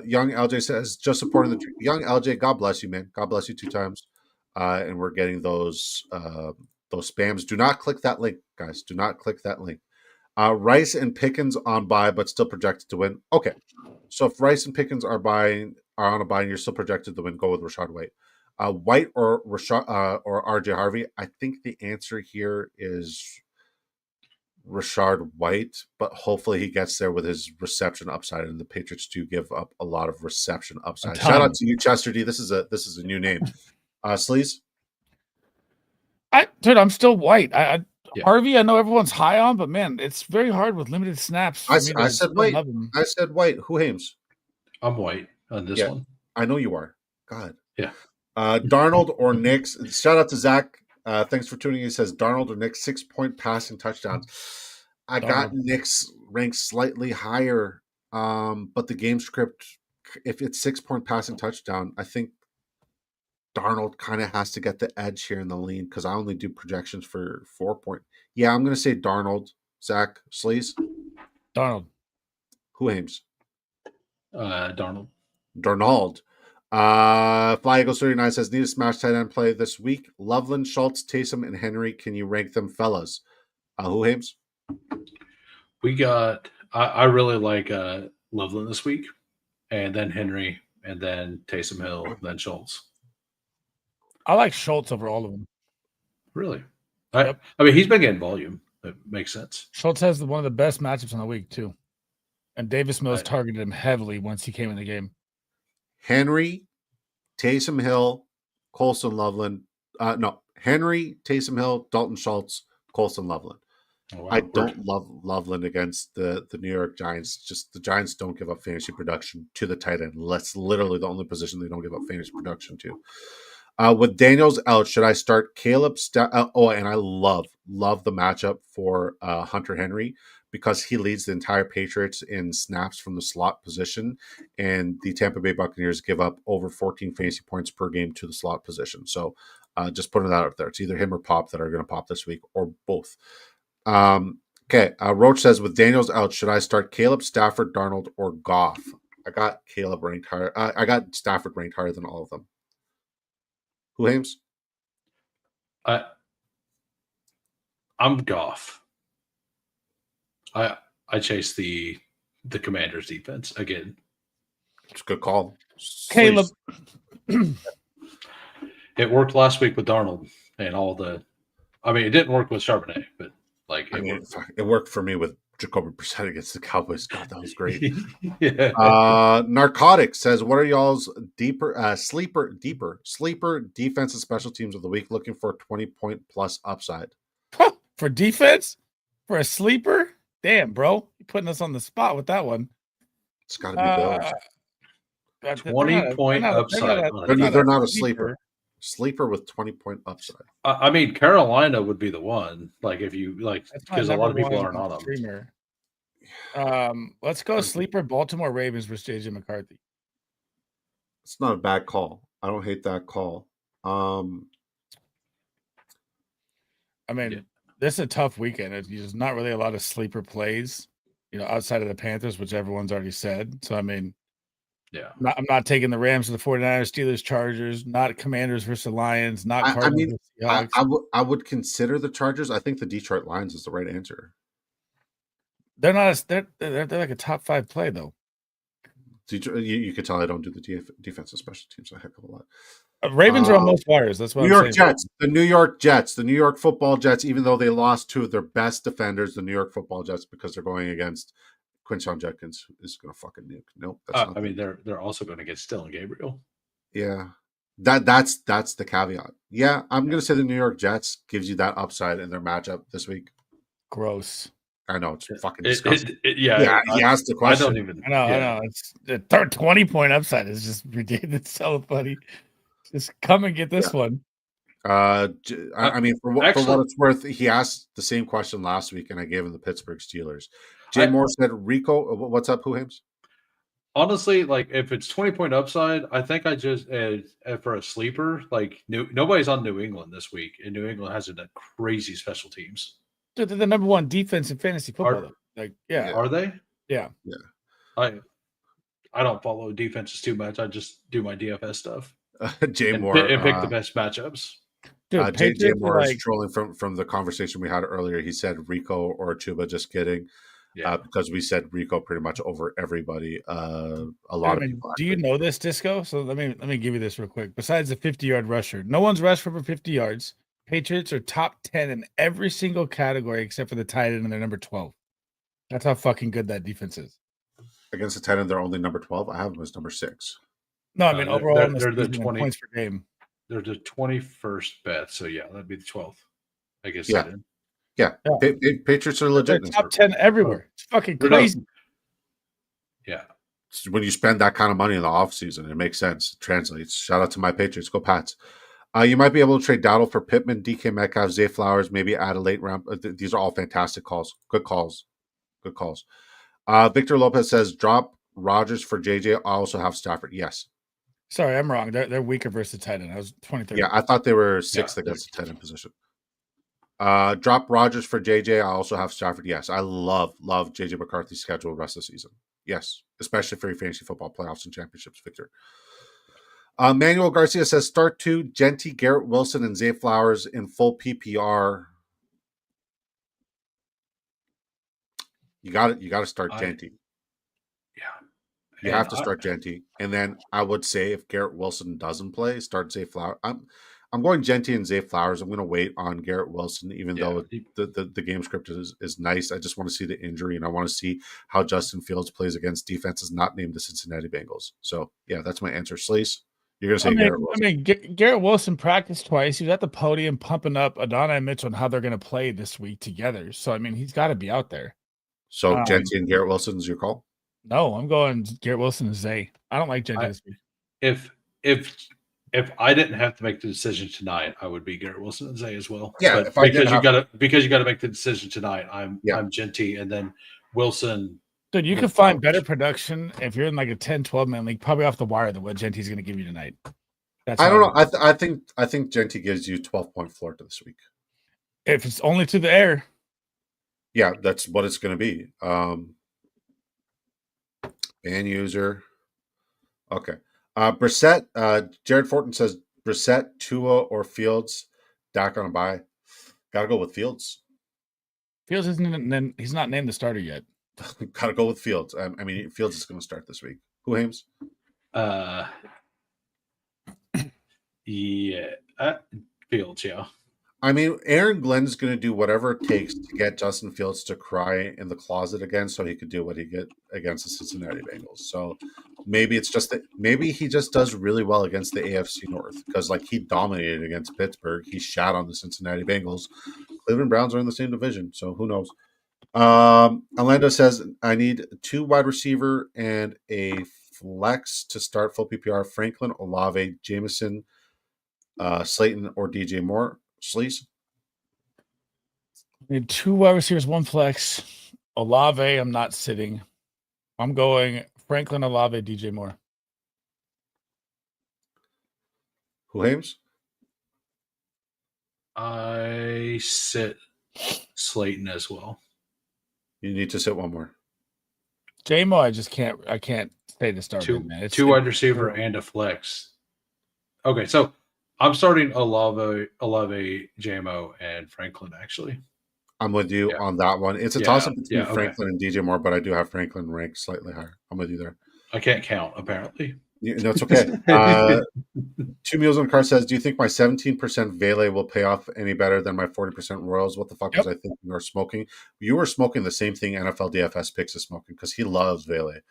Young LJ says just supporting the young LJ. God bless you, man. God bless you 2 times. And we're getting those spams. Do not click that link, guys. Do not click that link. Rice and Pickens on bye, but still projected to win. Okay, so if Rice and Pickens are on a bye, and you're still projected to win, go with Rashard White. White or RJ Harvey. I think the answer here is Rashard White, but hopefully he gets there with his reception upside. And the Patriots do give up a lot of reception upside. Shout out to you, Chester D. This is a new name. Sleeze? I'm still White. Harvey, I know everyone's high on, but man, it's very hard with limited snaps. I said White. I said White. Who Hames? I'm White on this one. I know you are. God. Yeah. Darnold or Knicks. Shout out to Zach. Thanks for tuning in. He says Darnold or Knicks 6-point passing touchdowns. I got Knicks ranked slightly higher, but the game script, if it's 6-point passing touchdown, I think Darnold kind of has to get the edge here in the lean because I only do projections for 4-point. Yeah, I'm going to say Darnold. Zach, Sleeze? Darnold. Who aims? Darnold. Fly Eagles 39 says, need a smash tight end play this week. Loveland, Schultz, Taysom, and Henry. Can you rank them, fellas? Who Hames? We got. I really like Loveland this week, and then Henry, and then Taysom Hill, then Schultz. I like Schultz over all of them. Really? Yep. I mean, he's been getting volume. It makes sense. Schultz has one of the best matchups on the week too, and Davis Mills targeted him heavily once he came in the game. Henry, Taysom Hill, Colson Loveland. No, Henry, Taysom Hill, Dalton Schultz, Colson Loveland. Oh, wow. I don't love Loveland against the New York Giants. Just the Giants don't give up fantasy production to the tight end. That's literally the only position they don't give up fantasy production to. With Daniels out, should I start Caleb? And I love the matchup for Hunter Henry because he leads the entire Patriots in snaps from the slot position, and the Tampa Bay Buccaneers give up over 14 fantasy points per game to the slot position. So just putting that out there. It's either him or Pop that are going to pop this week, or both. Okay. Roach says, with Daniels out, should I start Caleb, Stafford, Darnold, or Goff? I got Caleb ranked higher. I got Stafford ranked higher than all of them. Who Hames? I'm Goff. I chase the Commanders defense again. It's a good call. Caleb. It worked last week with Darnold and all the. I mean, it didn't work with Charbonnet, but it worked for me with Jacoby Brissett against the Cowboys. God, that was great. Yeah. Narcotics says, what are y'all's sleeper defense and special teams of the week? Looking for a 20-point plus upside. For defense? For a sleeper? Damn, bro. You're putting us on the spot with that one. It's got to be Bills. 20-point upside. They're not a sleeper. Sleeper with 20-point upside. I mean, Carolina would be the one. Like, if you like, because a lot of people aren't on them. Let's go sleeper Baltimore Ravens versus JJ McCarthy. It's not a bad call. I don't hate that call. I mean, this is a tough weekend. There's not really a lot of sleeper plays, outside of the Panthers, which everyone's already said. So, I mean, yeah, I'm not taking the Rams to the 49ers, Steelers, Chargers, not Commanders versus the Lions, not Cardinals versus Seahawks. I would consider the Chargers. I think the Detroit Lions is the right answer. They're not. They're like a top 5 play though. Detroit, you could tell I don't do the defensive special teams a heck of a lot. Ravens are on most wires. That's what New York Jets, the New York Jets, the New York Football Jets. Even though they lost 2 of their best defenders, the New York Football Jets, because they're going against Quinshon Judkins, is going to fucking nuke. Nope. I mean, they're also going to get Stellan Gabriel. Yeah, that's the caveat. Yeah, I'm going to say the New York Jets gives you that upside in their matchup this week. Gross. I know, it's fucking disgusting. He asked the question. I know. It's the third 20-point upside is just ridiculous. It's so funny. Just come and get this one. I mean, for what it's worth, he asked the same question last week, and I gave him the Pittsburgh Steelers. Jay Moore said, Rico, what's up, Hames? Honestly, like, if it's 20-point upside, I think I just, for a sleeper, like, nobody's on New England this week, and New England has a crazy special teams. Dude, they're the number 1 defense in fantasy football. Are they? Yeah. I don't follow defenses too much. I just do my DFS stuff. Jay Moore and pick the best matchups. Dude, Jay Moore is trolling from the conversation we had earlier. He said Rico or Chuba. Just kidding. Yeah, because we said Rico pretty much over everybody. A lot of people. Do you know this, Disco? So let me give you this real quick. Besides the 50-yard rusher, no one's rushed for over 50 yards. Patriots are top 10 in every single category except for the tight end, and they're number 12. That's how fucking good that defense is. Against the tight end, they're only number 12. I have them as number 6. No, I mean overall, they're the 20 points per game. They're the 21st bet, so yeah, that'd be the 12th. I guess. Yeah. Patriots are legit. They're top 10 everywhere. It's fucking crazy. Yeah. When you spend that kind of money in the offseason, it makes sense. It translates. Shout out to my Patriots. Go Pats. You might be able to trade Dowdle for Pittman, DK Metcalf, Zay Flowers, maybe add a late round. These are all fantastic calls. Good calls. Victor Lopez says, drop Rodgers for JJ. I also have Stafford. Yes. Sorry, I'm wrong. They're weaker versus the tight end. I was 23. Yeah, I thought they were 6th against the tight end position. Drop Rodgers for JJ. I also have Stafford. Yes, I love JJ McCarthy's schedule the rest of the season. Yes, especially for your fantasy football playoffs and championships, Victor. Manuel Garcia says, start 2, Genty, Garrett Wilson, and Zay Flowers in full PPR. You got to start Genty. Yeah. You have to start Genty. And then I would say if Garrett Wilson doesn't play, start Zay Flowers. I'm going Genty and Zay Flowers. I'm going to wait on Garrett Wilson, even though the game script is nice. I just want to see the injury, and I want to see how Justin Fields plays against defenses not named the Cincinnati Bengals. So, yeah, that's my answer. Sleez, you're going to say Garrett Wilson. Garrett Wilson practiced twice. He was at the podium pumping up Adonai Mitchell on how they're going to play this week together. So, I mean, he's got to be out there. So, Genty and Garrett Wilson is your call? No, I'm going Garrett Wilson and Zay. I don't like Genty this week. If I didn't have to make the decision tonight, I would be Garrett Wilson and Zay as well. Yeah, but because you got to make the decision tonight, I'm Genty, and then Wilson. Dude, you can find better production if you're in like a 10-12 man league, probably off the wire than what Genty's going to give you tonight. I don't know. I think Genty gives you 12-point floor to this week. If it's only to the air. Yeah, that's what it's going to be. Ban user. Okay. Brissett, Jared Fortin says Brissett, Tua, or Fields. Dak on a bye. Gotta go with Fields. Fields he's not named the starter yet. Gotta go with Fields. I mean, Fields is going to start this week. Who Hames? Fields, yeah. I mean, Aaron Glenn's going to do whatever it takes to get Justin Fields to cry in the closet again so he could do what he did against the Cincinnati Bengals. So maybe it's just that maybe he just does really well against the AFC North because, like, he dominated against Pittsburgh. He shot on the Cincinnati Bengals. Cleveland Browns are in the same division, so who knows? Orlando says, I need 2 wide receiver and a flex to start full PPR. Franklin, Olave, Jameson, Slayton, or DJ Moore. Sleez? Need 2 wide receivers, 1 flex. Olave, I'm not sitting. I'm going Franklin, Olave, DJ Moore. Who Hames? I sit Slayton as well. You need to sit one more. J-Mo, I can't stay the starter, man. 2 wide receiver and a flex. Okay, so I'm starting Olave, J-Mo, and Franklin, actually. I'm with you on that one. It's a toss-up between Franklin and DJ Moore, but I do have Franklin ranked slightly higher. I'm with you there. I can't count, apparently. No, it's okay. 2 Meals on the Car says, do you think my 17% Vele will pay off any better than my 40% Royals? What the fuck was I thinking or smoking? You were smoking the same thing NFL DFS picks is smoking because he loves Vele.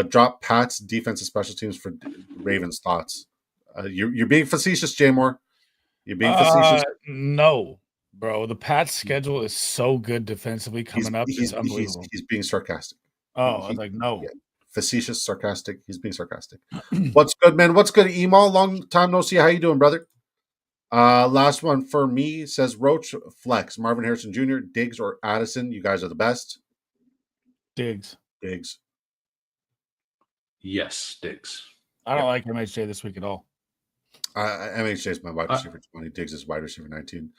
Drop Pat's defensive special teams for Ravens thoughts. You're being facetious, Jay Moore. You're being facetious. No, bro. The Pats schedule is so good defensively coming up. It's unbelievable. He's being sarcastic. I was like, no. Yeah. Facetious, sarcastic. He's being sarcastic. What's good, man? What's good, Emo? Long time no see. How you doing, brother? Last one for me says Roach Flex. Marvin Harrison Jr., Diggs, or Addison. You guys are the best. Diggs. Yes, Diggs. I don't like MHJ this week at all. MHJ is my wide receiver 20. Diggs is wide receiver 19.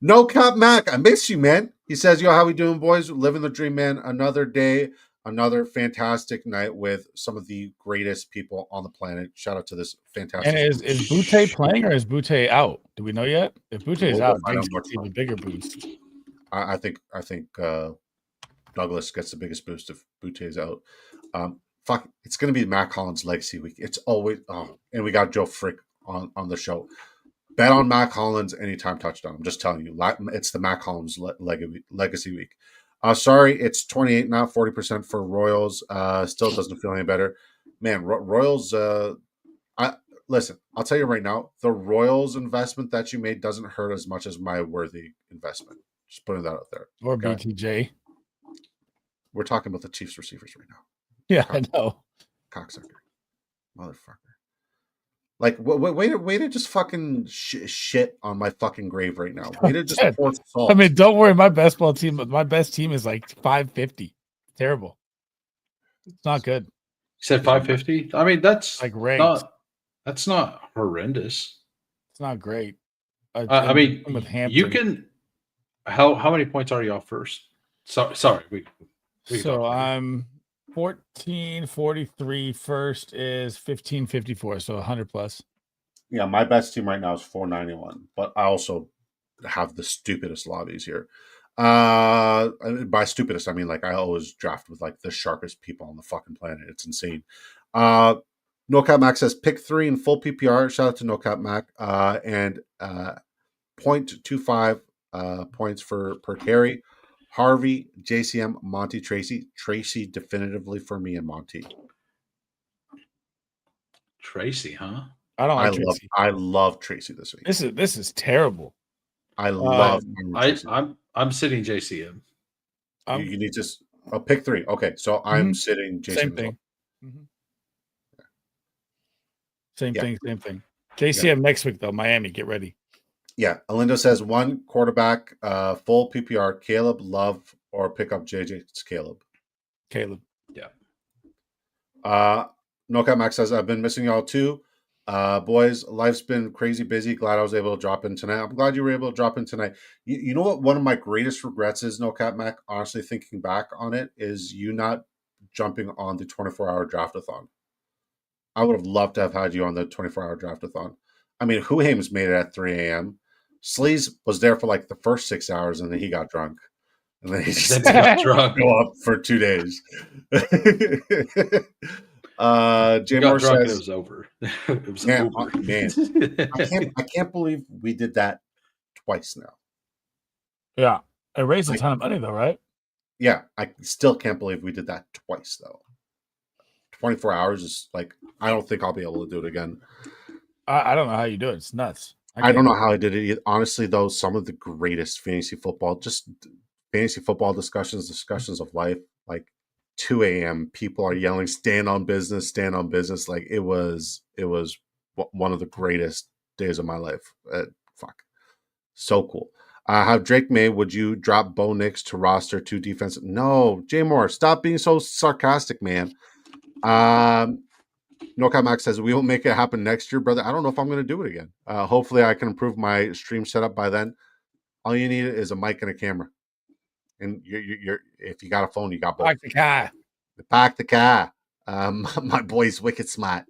No Cap Mac, I miss you, man. He says, yo, how we doing, boys? Living the dream, man. Another day, another fantastic night with some of the greatest people on the planet. Shout out to this fantastic. And is Butte playing or is Butte out? Do we know yet? If Butte is out, Diggs gets even bigger boost. I think Douglas gets the biggest boost if Butte is out. Fuck, it's going to be Matt Collins' legacy week. It's always and we got Joe Frick on the show. Bet on Matt Collins anytime touchdown. I'm just telling you, it's the Matt Collins legacy week. Sorry, it's 28, not 40% for Royals. Still doesn't feel any better, man. Royals. Listen, I'll tell you right now, the Royals investment that you made doesn't hurt as much as my Worthy investment. Just putting that out there. Or BTJ. We're talking about the Chiefs receivers right now. Yeah, I know. Cocksucker, motherfucker. Like, way to just fucking shit on my fucking grave right now. Way to just pour salt. I mean, don't worry. My best team is like 550. Terrible. It's not good. You said 550? I mean, that's like ranked. That's not horrendous. It's not great. I mean, with Hampton, you can. How many points are you off first? Sorry. So I'm 1443. First is 1554, so 100 plus. Yeah, my best team right now is 491, but I also have the stupidest lobbies here. By stupidest, I mean like I always draft with like the sharpest people on the fucking planet. It's insane. No Cap Mac says pick 3 in full PPR. Shout out to No Cap Mac. And 0.25 points per carry. Harvey, JCM, Monty, Tracy. Tracy definitively for me and Monty. Tracy, huh? I don't like Tracy. I love Tracy this week. This is terrible. I love. I'm sitting JCM. You need to pick 3. Okay, so I'm sitting JCM. Same thing. Same thing. JCM next week though. Miami, get ready. Yeah, Alindo says 1 quarterback, full PPR, Caleb, Love, or pick up JJ's Caleb. Yeah. No Cap Max says, I've been missing y'all too. Boys, life's been crazy busy. Glad I was able to drop in tonight. I'm glad you were able to drop in tonight. You know what one of my greatest regrets is, No Cap Mac, honestly thinking back on it, is you not jumping on the 24-hour draft-a-thon. I would have loved to have had you on the 24-hour draft-a-thon. I mean, Huhames made it at 3 a.m. Sleez was there for like the first 6 hours, and then he got drunk. And then he just got drunk. Go up for 2 days. Jay Moore says it was over. It was over. Man, I can't believe we did that twice now. Yeah, it raised a ton of money though, right? Yeah, I still can't believe we did that twice though. 24 hours is like, I don't think I'll be able to do it again. I don't know how you do it. It's nuts. I don't know how I did it. Honestly, though, some of the greatest fantasy football discussions of life, like 2 a.m. people are yelling, stand on business. Like it was one of the greatest days of my life. So cool. Have Drake May, would you drop Bo Nix to roster 2 defensive? No, Jay Moore, stop being so sarcastic, man. No Cap Max says we will make it happen next year, brother. I don't know if I'm going to do it again. Hopefully I can improve my stream setup by then. All you need is a mic and a camera. And you're if you got a phone, you got both. Pack the car. My boy's wicked smart.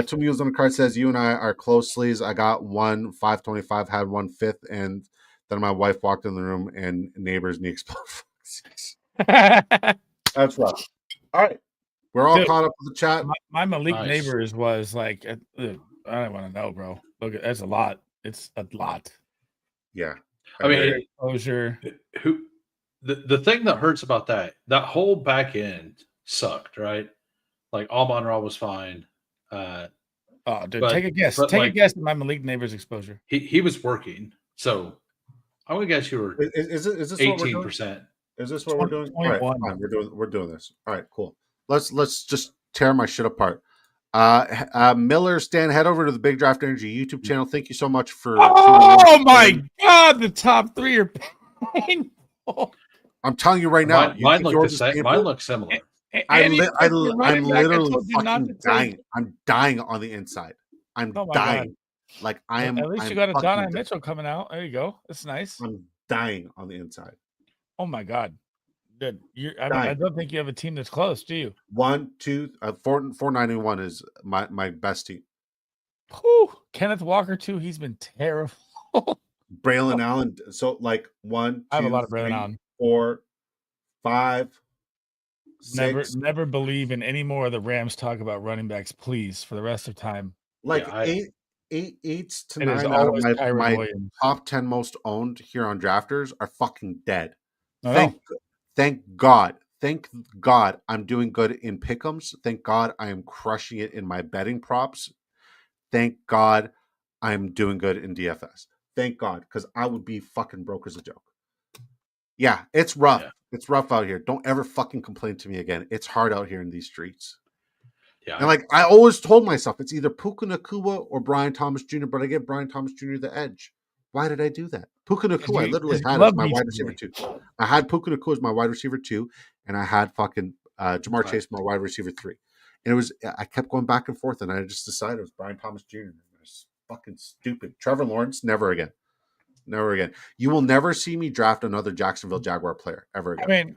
2 Mules on the card says you and I are close, Sleez. I got 1 525, had 1 5th, and then my wife walked in the room and neighbors knee exploded. That's rough. All right. We're all caught up with the chat. My Malik neighbors was like, I don't want to know, bro. Look, that's a lot. It's a lot. Yeah. I mean, exposure. The thing that hurts about that whole back end sucked, right? Like Amon Ra was fine. Dude, take a guess. Take a guess at my Malik neighbor's exposure. He was working, so I would guess you were. Is this 18%? Is this what we're doing? All right, fine. We're doing this. All right, cool. Let's just tear my shit apart. Miller, Stan, head over to the Big Draft Energy YouTube channel. Thank you so much for. Oh my God, the top 3 are painful. I'm telling you right now. Mine look similar. I'm literally fucking dying. I'm dying on the inside. I'm dying. God. Like I am. At least you got a Donna Mitchell coming out. There you go. That's nice. I'm dying on the inside. Oh my God. Good. I don't think you have a team that's close, do you? 1, 2, 491 is my best team. Whew. Kenneth Walker too. He's been terrible. Braylon Allen. So like 1, 2, I have a lot of Braylon Allen. 4, 5, 6. Never believe in any more of the Rams talk about running backs, please, for the rest of time. Like 8 to 9 out of my top 10 most owned here on Drafters are fucking dead. Thank God I'm doing good in pick'ems. Thank God I am crushing it in my betting props. Thank God I'm doing good in DFS. Thank God, because I would be fucking broke as a joke. Yeah, it's rough. Yeah. It's rough out here. Don't ever fucking complain to me again. It's hard out here in these streets. Yeah. And like I always told myself, it's either Puka Nacua or Brian Thomas Jr., but I give Brian Thomas Jr. the edge. Why did I do that? Puka Nacua, I literally had as my wide receiver 2. I had Puka Nacua as my wide receiver 2, and I had fucking Jamar Chase my wide receiver 3. And I kept going back and forth, and I just decided it was Brian Thomas Jr. It was fucking stupid. Trevor Lawrence, never again. Never again. You will never see me draft another Jacksonville Jaguar player ever again. I mean,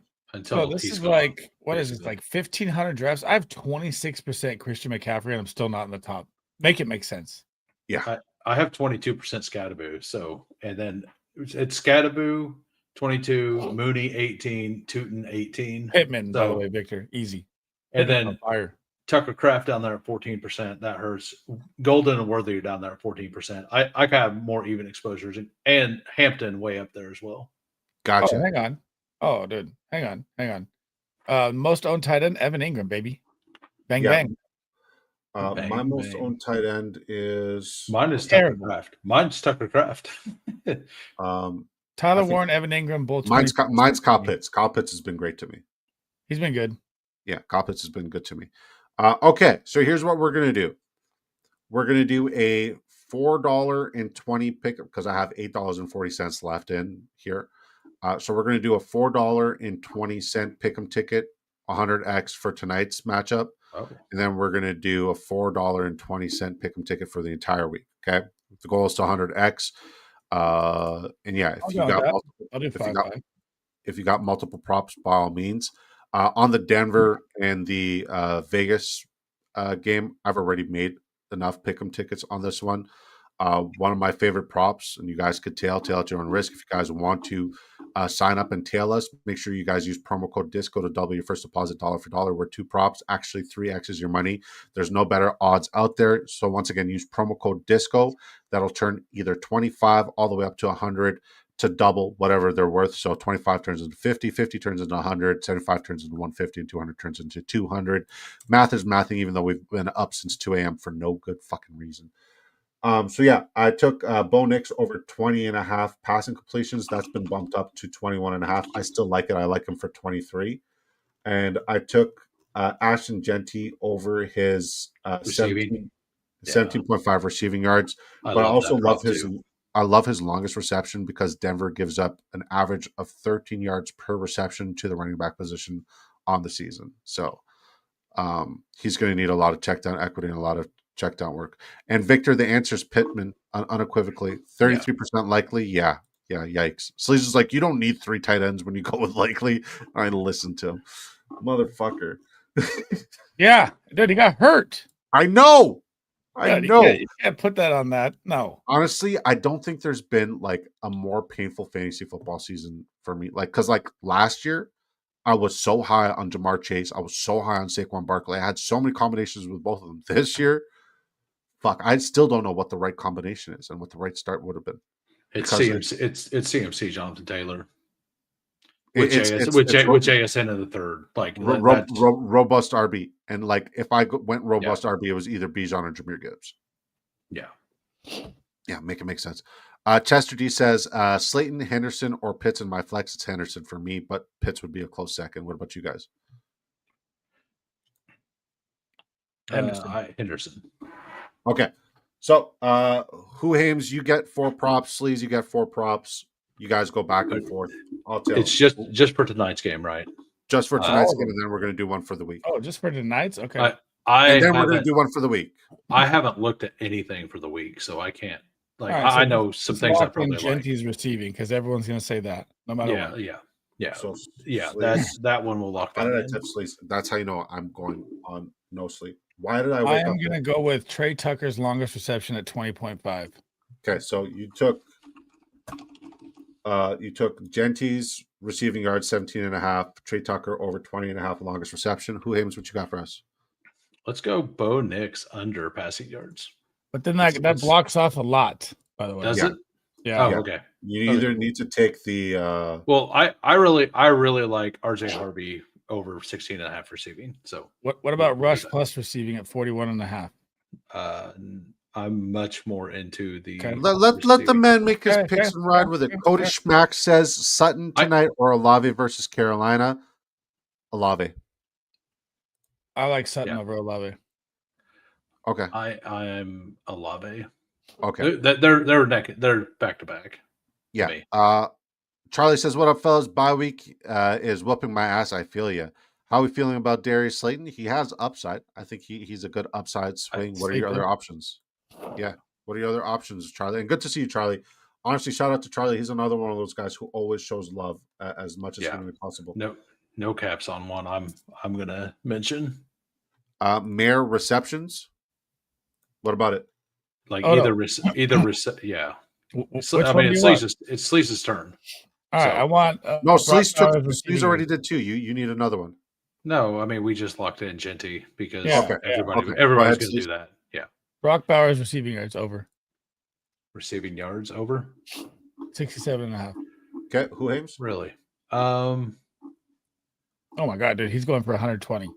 this is gone, like, what is this, like 1,500 drafts? I have 26% Christian McCaffrey, and I'm still not in the top. Make it make sense. Yeah. I have 22% Scatterboo. So, and then it's Scatterboo, 22, Mooney 18, Tootin 18. Pittman, by the way, Victor, easy. And Pittman then fire. Tucker Kraft down there at 14%. That hurts. Golden and Worthy are down there at 14%. I can have more even exposures, and Hampton way up there as well. Gotcha. Oh, hang on. Oh, dude, hang on. Most owned tight end, Evan Ingram, baby. Bang bang. My most owned tight end is mine is Tucker Kraft. Mine's Tucker Kraft. Tyler Warren, Evan Ingram, both. Mine's Kyle Pitts. Kyle Pitts has been great to me. He's been good. Yeah, Kyle Pitts has been good to me. Okay, so here's what we're gonna do. We're gonna do a $4.20 pick because I have $8.40 left in here. So we're gonna do a $4.20 pick'em ticket, 100x for tonight's matchup. Okay. And then we're going to do a $4.20 pick'em ticket for the entire week. Okay. The goal is to 100x. And yeah, if you got multiple props, by all means. On the Denver and the Vegas game, I've already made enough pick'em tickets on this one. One of my favorite props, and you guys could tail at your own risk. If you guys want to sign up and tail us, make sure you guys use promo code DISCO to double your first deposit dollar for dollar. We're 2 props, actually 3x's your money. There's no better odds out there. So once again, use promo code DISCO. That'll turn either 25 all the way up to 100 to double whatever they're worth. So 25 turns into 50, 50 turns into 100, 75 turns into 150, and 200 turns into 200. Math is mathing, even though we've been up since 2 a.m. for no good fucking reason. So yeah, I took Bo Nix over 20.5 passing completions. That's been bumped up to 21.5. I still like it. I like him for 23. And I took Ashton Genty over his 17.5 receiving yards. But I also love his longest reception because Denver gives up an average of 13 yards per reception to the running back position on the season. So he's going to need a lot of check down equity and a lot of check down work. And Victor, the answer is Pittman unequivocally. 33% likely. Yeah. Yikes. Sleez is like, you don't need 3 tight ends when you go with likely. I listen to him. Motherfucker. Yeah. Dude, he got hurt. I know. You can't put that on that. No. Honestly, I don't think there's been like a more painful fantasy football season for me. Like, because like last year, I was so high on Jamar Chase. I was so high on Saquon Barkley. I had so many combinations with both of them. This year, fuck, I still don't know what the right combination is and what the right start would have been. It's CMC Jonathan Taylor with JSN in the third. Like robust RB. And like if I went robust RB, it was either Bijan or Jahmyr Gibbs. Yeah, make it make sense. Chester D says Slayton, Henderson, or Pitts in my flex. It's Henderson for me, but Pitts would be a close second. What about you guys? Henderson. Okay. So who Hames, you get 4 props. Sleaze, you get 4 props. You guys go back and forth. I'll tell it's just for tonight's game, right? Just for tonight's game, and then we're going to do one for the week. Oh, just for tonight's? Okay. And then we're going to do one for the week. I haven't looked at anything for the week, so I can't. Like right, I know some things I probably Genty's receiving because everyone's going to say that no matter what. Yeah. So that one will lock. Why did I tip Sleep? That's how you know I'm going on no sleep. Why did I? I am going to go with Trey Tucker's longest reception at 20.5. Okay, so you took Genty's receiving yards 17.5. Trey Tucker over 20.5 longest reception. Who Hames? What you got for us? Let's go Bo Nix under passing yards. But then that blocks off a lot, by the way. Does it? Yeah. Oh, okay. You either need to take the Well, I really like RJ Harvey over 16.5 receiving. So what about Rush plus receiving at 41.5? I'm much more into the let the man make his picks and ride with it. Cody Schmack says Sutton tonight or Olave versus Carolina. Olave. I like Sutton over Olave. Okay. I'm Olave. Okay. They're back to back. Yeah. Charlie says, "What up, fellas? Bye week is whooping my ass. I feel you. How are we feeling about Darius Slayton? He has upside. I think he's a good upside swing. What are your other options? Yeah. What are your other options, Charlie? And good to see you, Charlie. Honestly, shout out to Charlie. He's another one of those guys who always shows love as much as humanly possible. No caps on one. I'm gonna mention. Mayor receptions. What about it? Like yeah. I mean, it's Sleez's turn. All right, I want No, Brock Sleez Bowers receiving already yards. did too. You need another one. No, I mean we just locked in Genty because Yeah, Okay. everybody Okay. Go everybody's ahead, going to Sleez. do that. Yeah, Brock Bowers receiving yards over receiving yards over. 67.5. Okay. Who aims? Really? Oh my god, dude, he's going for 120.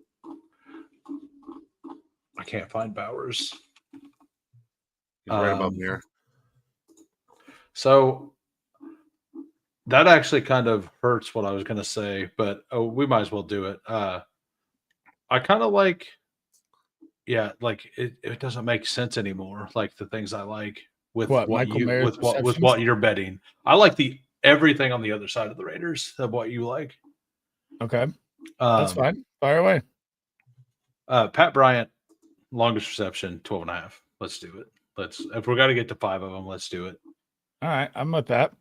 I can't find Bowers. He's right above me here. So that actually kind of hurts what I was going to say, but we might as well do it. I kind of like, like it doesn't make sense anymore. Like the things I like with What, what Michael you Mayer's with what receptions? you're betting. I like everything on the other side of the Raiders of what you like. Okay, that's fine. Fire away. Pat Bryant, longest reception, 12.5. Let's do it. If we're gonna get to 5 of them, let's do it. All right, I'm with that.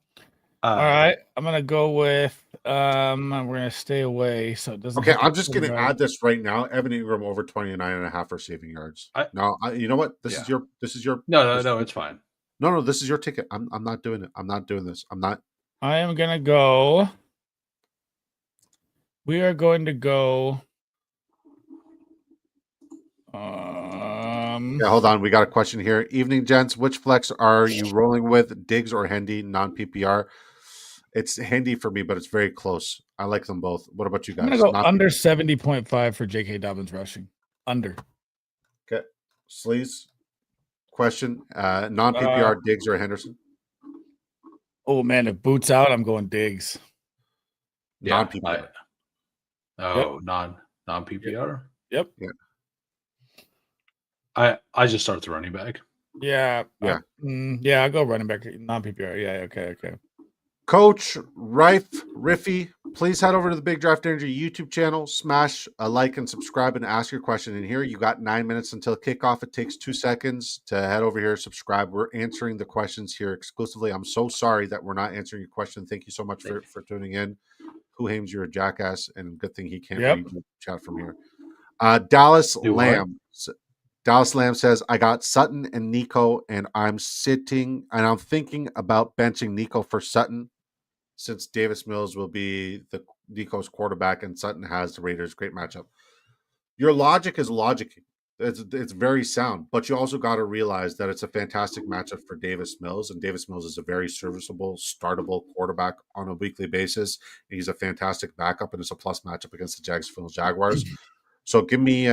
All right, I'm gonna go with we're gonna stay away so it doesn't. Okay, I'm just gonna add this right now. Evan Ingram over 29.5 receiving yards. You know what? This is your No, it's fine. No, this is your ticket. I'm not doing it. I'm not doing this. I am gonna go. We are going to go. Yeah, hold on. We got a question here. Evening, gents. Which flex are you rolling with? Diggs or Hendy, non PPR? It's Hendy for me, but it's very close. I like them both. What about you guys? I'm gonna go under 70.5 for J.K. Dobbins rushing. Under. Okay. Sleez. Question. Non PPR, Diggs or Henderson? Oh man, if Boots out, I'm going Diggs. Non PPR. Non PPR. Yep. Yeah. I just start the running back. Yeah. I'll go running back, non PPR. Yeah. Okay. Coach Riffy, please head over to the Big Draft Energy YouTube channel, smash a like and subscribe, and ask your question in here. You got 9 minutes until kickoff. It takes 2 seconds to head over here, subscribe. We're answering the questions here exclusively. I'm so sorry that we're not answering your question. Thank you so much for tuning in. Who Hames, you're a jackass, and good thing he can't read the chat from here. Dallas Lamb says, I got Sutton and Nico, and I'm thinking about benching Nico for Sutton since Davis Mills will be Nico's quarterback and Sutton has the Raiders. Great matchup. Your logic is logicking. It's very sound, but you also got to realize that it's a fantastic matchup for Davis Mills, and Davis Mills is a very serviceable, startable quarterback on a weekly basis. He's a fantastic backup, and it's a plus matchup against the Jacksonville Jaguars. So give me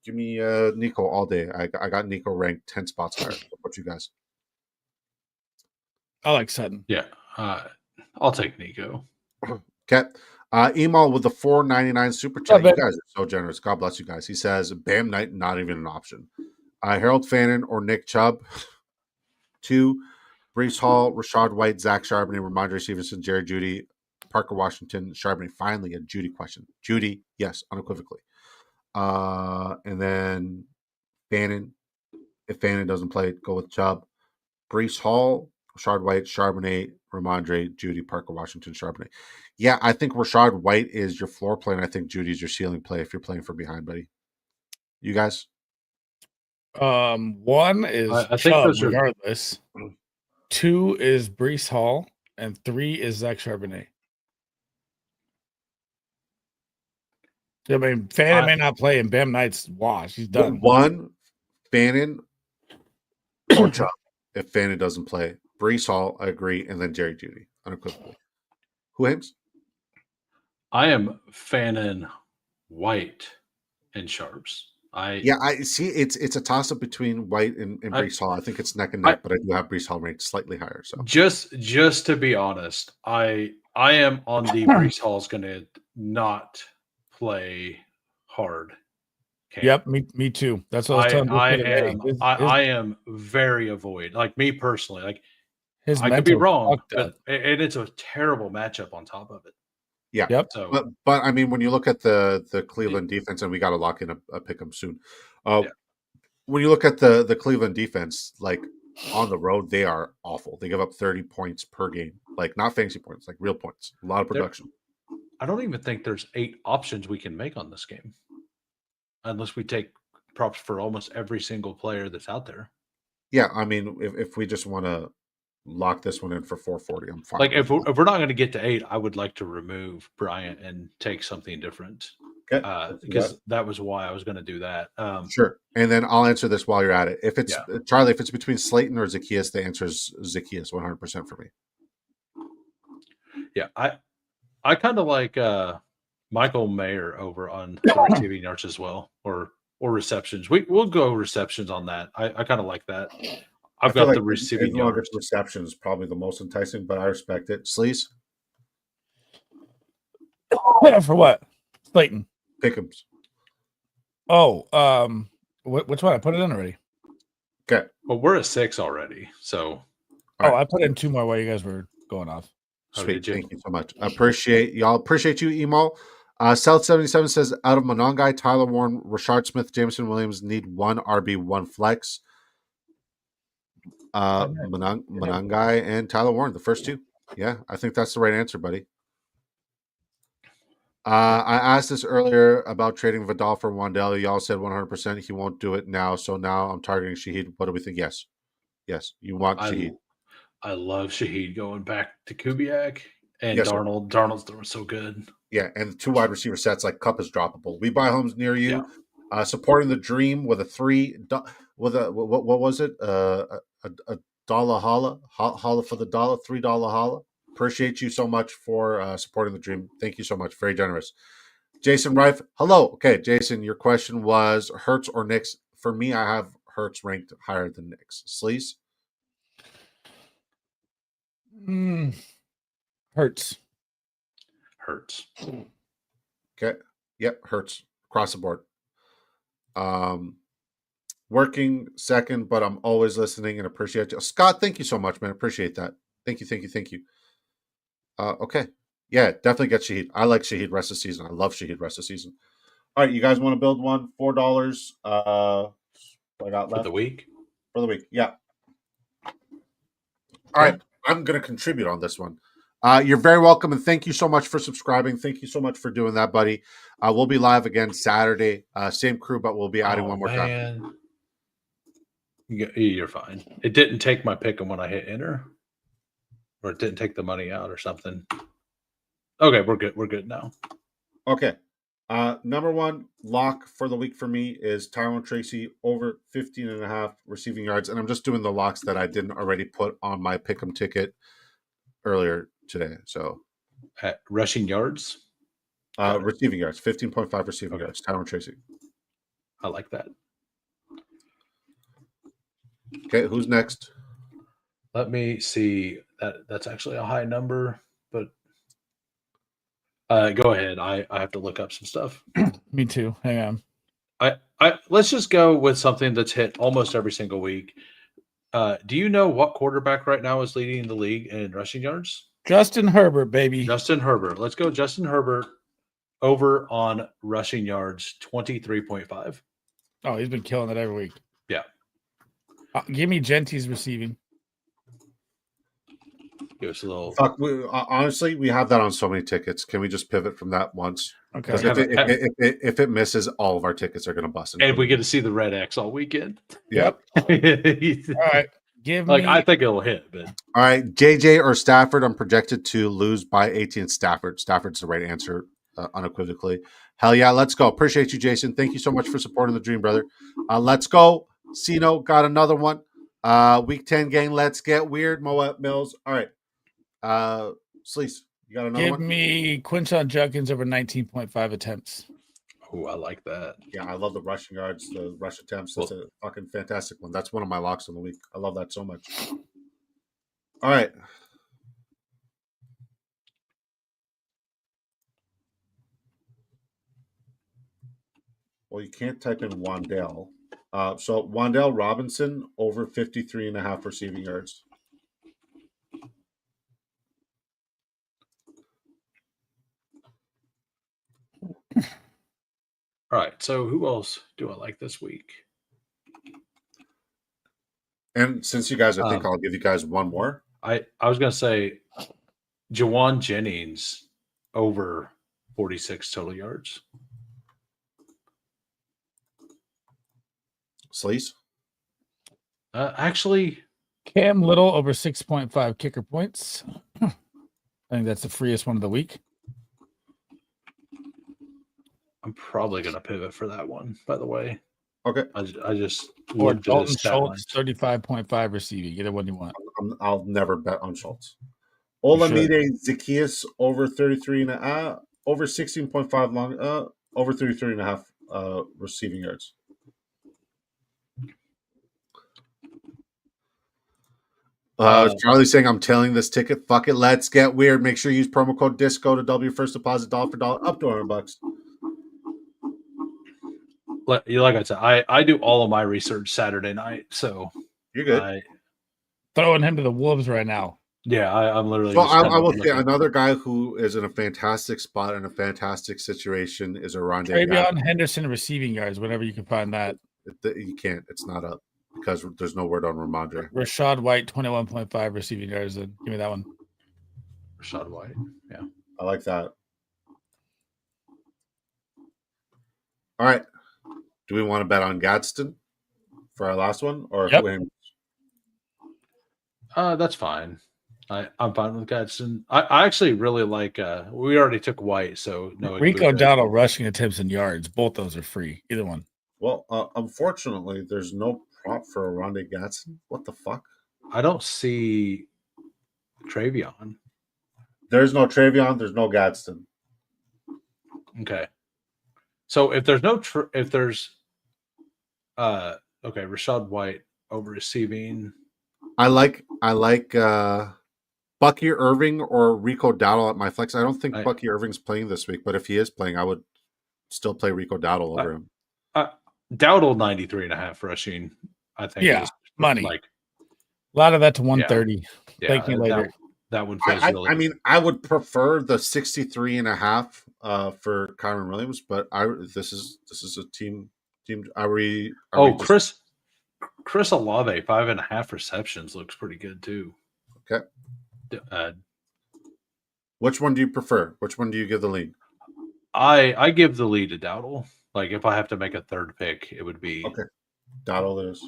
Nico all day. I got Nico ranked 10 spots higher. What about you guys? I like Sutton. Yeah. I'll take Nico. Okay. Email with the $4.99 super chat. You guys are so generous. God bless you guys. He says, Bam Knight, not even an option. Harold Fannin or Nick Chubb. 2, Brees Hall, Rashad White, Zach Charbonnet, Ramondre Stevenson, Jared Jeudy, Parker Washington, Charbonnet. Finally, a Jeudy question. Jeudy, yes, unequivocally. And then Fannin. If Fannin doesn't play, go with Chubb. Brees Hall, Rashad White, Charbonnet, Ramondre, Jeudy, Parker Washington, Charbonnet. Yeah, I think Rashad White is your floor play, and I think Judy's your ceiling play if you're playing from behind, buddy. You guys? 1 is I Chubb, think regardless. 2 is Brees Hall, and 3 is Zach Charbonnet. I mean, Fannin may not play, and Bam Knight's washed. He's done. 1, Fannin or Chubb if Fannin doesn't play. Brees Hall, I agree, and then Jerry Jeudy, unequivocally. Who aims? I am Fannin, White, and Sharps. I see. It's a toss up between White and Brees Hall. I think it's neck and neck, but I do have Brees Hall ranked slightly higher. So just to be honest, I am on the Brees Hall's going to not play hard. Okay. Yep, me too. That's what I was telling I am very avoid. Like me personally, like his I could be wrong, but it's a terrible matchup on top of it. Yeah. Yep. So, but I mean, when you look at the Cleveland defense, and we got to lock in a pick 'em soon. When you look at the Cleveland defense, like on the road, they are awful. They give up 30 points per game, like not fantasy points, like real points. A lot of production. I don't even think there's 8 options we can make on this game, unless we take props for almost every single player that's out there. Yeah, I mean, if we just want to lock this one in for 440. I'm fine. Like if we're not going to get to 8, I would like to remove Bryant and take something different. Okay. Because that was why I was going to do that. Sure. And then I'll answer this while you're at it. If it's Charlie, if it's between Slayton or Zacchaeus, the answer is Zacchaeus 100% for me. Yeah, I kind of like Michael Mayer over on the receiving yards as well, or receptions. We'll go receptions on that. I kind of like that. I've got the receiving yards. Receptions probably the most enticing, but I respect it. Sleez? For what? Slayton. Pick'ems. Oh, which one? I put it in already. Okay. Well, we're at 6 already, so. I put in 2 more while you guys were going off. Sweet. Thank you so much. Appreciate y'all. Appreciate you, Emo. South 77 says, out of Monongai, Tyler Warren, Rashard Smith, Jameson Williams need 1 RB, 1 flex. Monongai and Tyler Warren, the first 2. Yeah, I think that's the right answer, buddy. I asked this earlier about trading Vidal for Wandale. Y'all said 100% he won't do it now. So now I'm targeting Shaheed. What do we think? Yes. Yes, you want Shaheed. I love Shaheed going back to Kubiak and Darnold. Sir. Darnold's doing so good. Yeah, and 2 wide receiver sets like Cup is droppable. We buy homes near you. Yeah. Supporting the dream with a 3 with a what was it? A dollar holla for the dollar, $3 holla. Appreciate you so much for supporting the dream. Thank you so much. Very generous. Jason Reif. Hello. Okay, Jason, your question was Hurts or Knicks. For me, I have Hurts ranked higher than Knicks. Sleez? Hurts. Okay. Yep, Hurts across the board. Working second, but I'm always listening and appreciate you. Scott, thank you so much, man. Appreciate that. Thank you. Okay. Yeah, definitely get Shaheed. I like Shaheed rest of the season. I love Shaheed rest of the season. All right, you guys want to build one? $4. What I got left? For the week? For the week, yeah. All right, I'm going to contribute on this one. You're very welcome, and thank you so much for subscribing. Thank you so much for doing that, buddy. We'll be live again Saturday. Same crew, but we'll be adding one more time. You're fine. It didn't take my pick when I hit enter, or it didn't take the money out or something. Okay, we're good. We're good now. Okay. Number 1 lock for the week for me is Tyrone Tracy over 15.5 receiving yards. And I'm just doing the locks that I didn't already put on my pick'em ticket earlier today. So at rushing yards? Receiving yards, 15.5 receiving yards. Tyrone Tracy. I like that. Okay, who's next? Let me see. That's actually a high number, but go ahead. I have to look up some stuff. Me too. Hang on. I let's just go with something that's hit almost every single week. Do you know what quarterback right now is leading the league in rushing yards? Justin Herbert, baby. Justin Herbert. Let's go Justin Herbert over on rushing yards, 23.5. Oh, he's been killing it every week. Yeah. Give me Gentry's receiving. Give us a little. Fuck, honestly, we have that on so many tickets. Can we just pivot from that once? Okay. If it misses, all of our tickets are going to bust. And we get to see the red X all weekend. Yep. All right. I think it'll hit. But all right, JJ or Stafford. I'm projected to lose by 18. Stafford. Stafford's the right answer, unequivocally. Hell yeah, let's go. Appreciate you, Jason. Thank you so much for supporting the dream, brother. Let's go. Sino got another one. Week 10 gang. Let's get weird. Moet Mills. All right. Sleece, you got another one? Give me Quinshon Judkins over 19.5 attempts. Oh, I like that. Yeah, I love the rushing yards, the rush attempts. That's a fucking fantastic one. That's one of my locks of the week. I love that so much. All right. Well, you can't type in Wandale. So Wandale Robinson over 53.5 receiving yards. All right. So who else do I like this week? And since you guys, I think I'll give you guys one more. I was going to say Jawan Jennings over 46 total yards. Sleece? Actually, Cam Little over 6.5 kicker points. I think that's the freest one of the week. I'm probably going to pivot for that one, by the way. Okay. I just Or looked at his Dalton stat Schultz, lines. 35.5 receiving. Either one you want. I'll never bet on Schultz. You should. Olamide Zacchaeus over 33 and over 16.5 long, over 33 and a half receiving yards. Charlie's saying, I'm tailing this ticket. Fuck it. Let's get weird. Make sure you use promo code DISCO to double your first deposit dollar for dollar up to $100. Like I said, I do all of my research Saturday night, so you're good. Throwing him to the wolves right now. Yeah, I'm literally. So I will say another guy who is in a fantastic spot in a fantastic situation is Rondé Travion Henderson receiving yards. Whenever you can find that, you can't. It's not up because there's no word on Ramondre. Rashad White 21.5 receiving yards. Then give me that one. Rashad White. Yeah, I like that. All right. Do we want to bet on Gadsden for our last one, or Yep. That's fine. I'm fine with Gadsden. I actually really like. We already took White, so no. Rico Dowdle rushing attempts and yards. Both those are free. Either one. Well, unfortunately, there's no prop for Rondé Gadsden. What the fuck? I don't see Travion. There's no Travion. There's no Gadsden. Okay. So if there's no okay, Rashad White over receiving. I like Bucky Irving or Rico Dowdle at my flex. I don't think Bucky Irving's playing this week, but if he is playing, I would still play Rico Dowdle over him. Dowdle 93.5 rushing, I think. Yeah, is money. Like a lot of that to 130. Yeah, thank you later. That one feels really. I mean, I would prefer the 63.5 for Kyron Williams, but this is a team. Chris Olave 5.5 receptions looks pretty good too. Okay. Which one do you prefer? Which one do you give the lead? I give the lead to Dowdle. Like if I have to make a third pick, it would be Dowdle. There's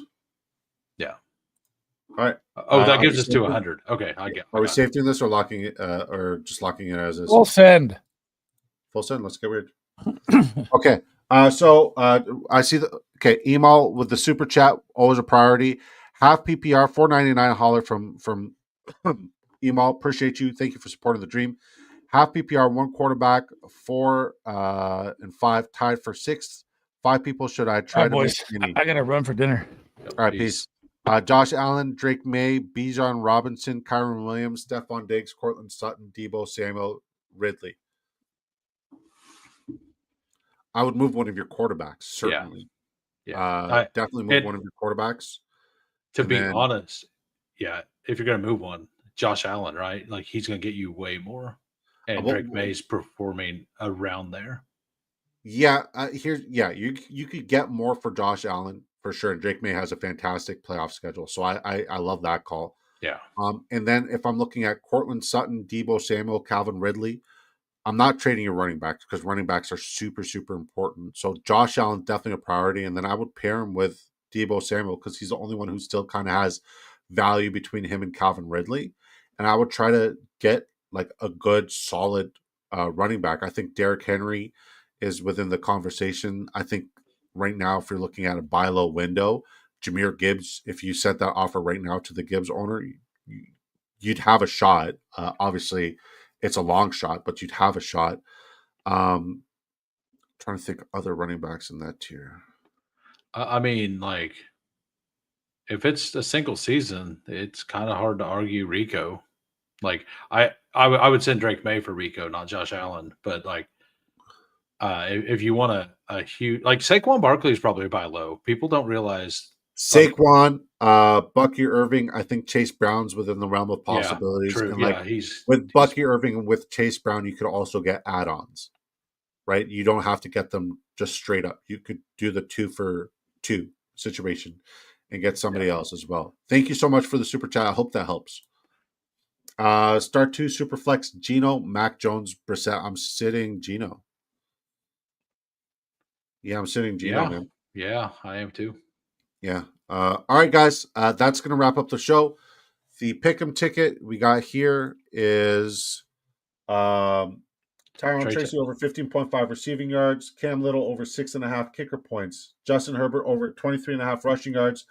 all right. That gives us to 100. Okay, Are we safetying this or locking it, or just locking it as is? Full send. Full send. Let's get weird. Okay. So I see email with the super chat, always a priority. Half PPR, $4.99 holler from email. Appreciate you. Thank you for supporting the dream. Half PPR, one quarterback, 4 and 5 tied for 6th. 5 people. Should I try to boys, I gotta run for dinner. All right, peace. Josh Allen, Drake May, Bijan Robinson, Kyron Williams, Stephon Diggs, Cortland Sutton, Debo Samuel, Ridley. I would move one of your quarterbacks, certainly. Yeah. Definitely move one of your quarterbacks. To be honest, if you're going to move one, Josh Allen, right? Like he's going to get you way more. And Drake May's performing around there. Yeah, you could get more for Josh Allen for sure. And Drake May has a fantastic playoff schedule, so I love that call. Yeah. And then if I'm looking at Cortland Sutton, Debo Samuel, Calvin Ridley, I'm not trading your running backs because running backs are super, super important. So Josh Allen definitely a priority, and then I would pair him with Debo Samuel because he's the only one who still kind of has value between him and Calvin Ridley. And I would try to get like a good, solid running back. I think Derrick Henry is within the conversation. I think right now, if you're looking at a buy low window, Jahmyr Gibbs, if you sent that offer right now to the Gibbs owner, you'd have a shot. Obviously, it's a long shot, but you'd have a shot. Trying to think other running backs in that tier. I mean, like, if it's a single season, it's kind of hard to argue Rico. Like, I would send Drake May for Rico, not Josh Allen. But like, if you want a huge, like Saquon Barkley is probably buy low. People don't realize Saquon, Bucky Irving. I think Chase Brown's within the realm of possibilities. True. And like with Bucky Irving and with Chase Brown, you could also get add-ons, right? You don't have to get them just straight up. You could do the 2 for 2 situation and get somebody else as well. Thank you so much for the super chat. I hope that helps. Start 2 super flex. Gino, Mac Jones, Brissett. I'm sitting Gino. Yeah, I'm sitting Gino, man. Yeah, I am too. Yeah. All right, guys. That's going to wrap up the show. The pick'em ticket we got here is Tyron Tracy over 15.5 receiving yards, Cam Little over 6.5 kicker points, Justin Herbert over 23.5 rushing yards,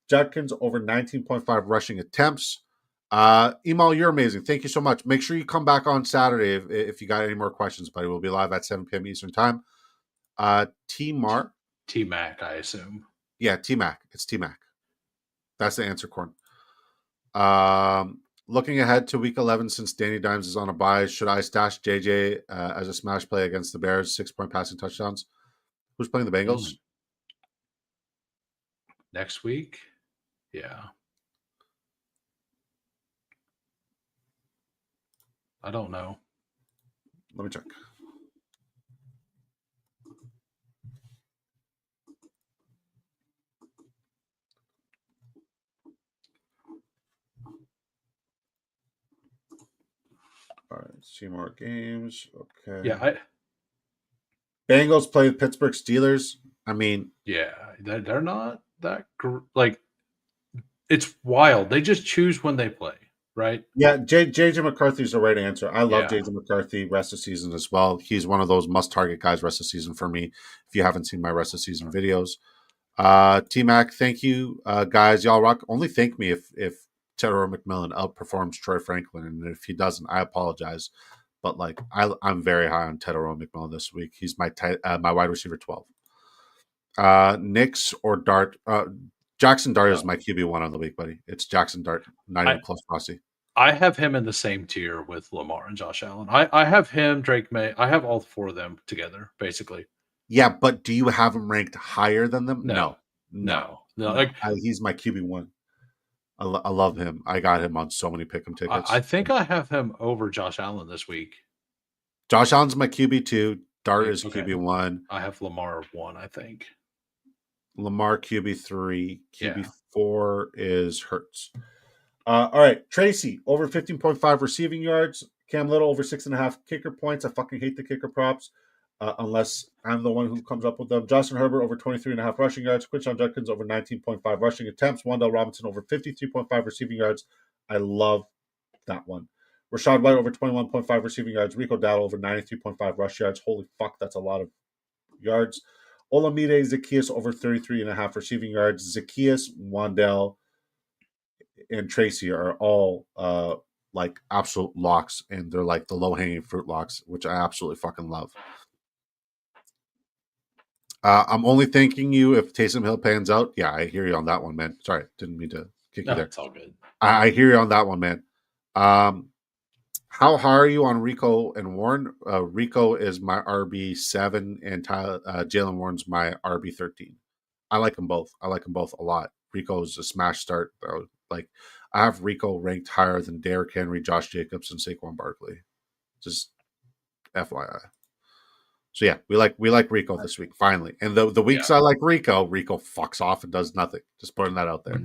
Judkins over 19.5 rushing attempts. Emal, you're amazing. Thank you so much. Make sure you come back on Saturday if you got any more questions, buddy. We'll be live at 7 p.m. Eastern time. T-Mac, I assume. Yeah, T-Mac. It's T-Mac. That's the answer, Corn. Looking ahead to week 11, since Danny Dimes is on a bye, should I stash JJ as a smash play against the Bears? 6-point passing touchdowns. Who's playing the Bengals? Next week? Yeah. I don't know. Let me check. All right, see more games. Okay. Yeah, Bengals play the Pittsburgh Steelers. I mean, yeah, they're not that like. It's wild. They just choose when they play, right? Yeah, JJ McCarthy's the right answer. I love Yeah. JJ McCarthy rest of season as well. He's one of those must target guys rest of season for me. If you haven't seen my rest of season videos, T-Mac, thank you, guys. Y'all rock. Only thank me if Tedero McMillan outperforms Troy Franklin, and if he doesn't, I apologize. But like, I'm very high on Tedero McMillan this week. He's my my wide receiver 12. Knicks or Dart. Jackson Dart is my QB1 on the week, buddy. It's Jackson Dart, not even close, Posse. I have him in the same tier with Lamar and Josh Allen. I have him, Drake May. I have all four of them together, basically. Yeah, but do you have him ranked higher than them? No. Like, he's my QB1. I love him. I got him on so many pick'em tickets. I think I have him over Josh Allen this week. Josh Allen's my QB2. Dart is QB1. I have Lamar 1, I think. Lamar QB3. QB4 is Hurts. All right, Tracy over 15.5 receiving yards. Cam Little over 6.5 kicker points. I fucking hate the kicker props, unless I'm the one who comes up with them. Justin Herbert over 23.5 rushing yards. Quinshon Judkins over 19.5 rushing attempts. Wan'Dale Robinson over 53.5 receiving yards. I love that one. Rashad White over 21.5 receiving yards. Rico Dowdle over 93.5 rush yards. Holy fuck, that's a lot of yards. Olamide Zacchaeus over 33.5 receiving yards. Zacchaeus, Wan'Dale, and Tracy are all like absolute locks, and they're like the low-hanging fruit locks, which I absolutely fucking love. I'm only thanking you if Taysom Hill pans out. Yeah, I hear you on that one, man. Sorry, didn't mean to kick you there. It's all good. I hear you on that one, man. How high are you on Rico and Warren? Rico is my RB7, and Jalen Warren's my RB13. I like them both. I like them both a lot. Rico's a smash start, though. Like, I have Rico ranked higher than Derrick Henry, Josh Jacobs, and Saquon Barkley. Just FYI. So yeah, we like Rico this week finally. And the weeks I like Rico fucks off and does nothing. Just putting that out there.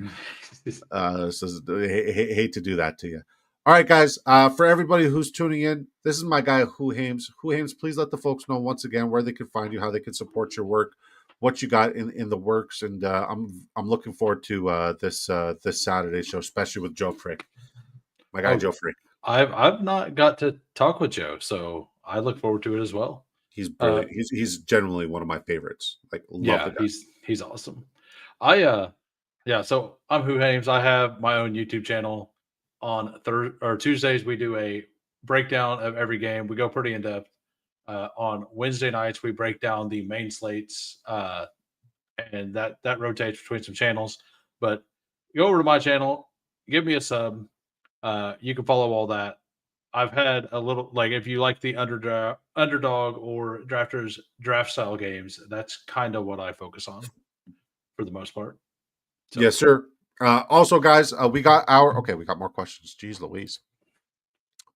Hate to do that to you. All right, guys. For everybody who's tuning in, this is my guy Who Hames. Who Hames, please let the folks know once again where they can find you, how they can support your work, what you got in the works, and I'm looking forward to this Saturday show, especially with Joe Frick, my guy Joe Frick. I've not got to talk with Joe, so I look forward to it as well. He's brilliant. He's generally one of my favorites. Like, love the guy. He's awesome. So I'm Who Hames. I have my own YouTube channel. On Tuesdays, we do a breakdown of every game. We go pretty in depth. On Wednesday nights, we break down the main slates, and that rotates between some channels. But go over to my channel, give me a sub. You can follow all that. I've had a little, like, if you like the underdog or drafters draft style games, that's kind of what I focus on for the most part. So. Yes, sir. Also, guys, we got more questions. Jeez Louise.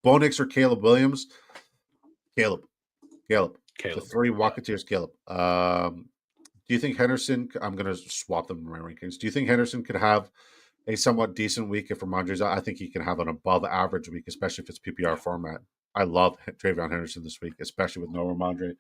Bo Nix or Caleb Williams? Caleb. The three Walketeers, Caleb. Do you think Henderson, I'm going to swap them in my rankings. Do you think Henderson could have a somewhat decent week if Ramondre's out? I think he can have an above average week, especially if it's PPR format. I love Travion Henderson this week, especially with no Ramondre.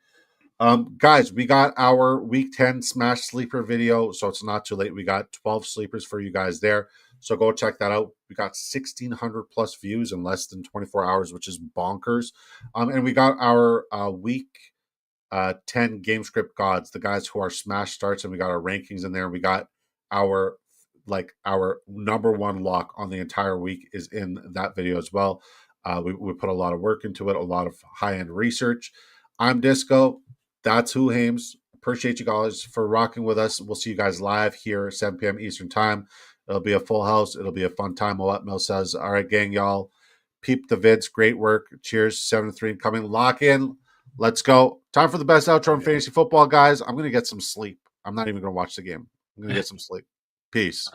Guys, we got our week 10 smash sleeper video, so it's not too late. We got 12 sleepers for you guys there. So go check that out. We got 1,600 plus views in less than 24 hours, which is bonkers. And we got our week 10 game script gods, the guys who are smash starts, and we got our rankings in there. We got our number one lock on the entire week is in that video as well. We put a lot of work into it, a lot of high-end research. I'm Disco. That's Who Hames. Appreciate you guys for rocking with us. We'll see you guys live here at 7 p.m. Eastern time. It'll be a full house. It'll be a fun time. What Mel says. All right, gang, y'all. Peep the vids. Great work. Cheers. 7-3 coming. Lock in. Let's go. Time for the best outro in fantasy football, guys. I'm going to get some sleep. I'm not even going to watch the game. I'm going to get some sleep. Peace.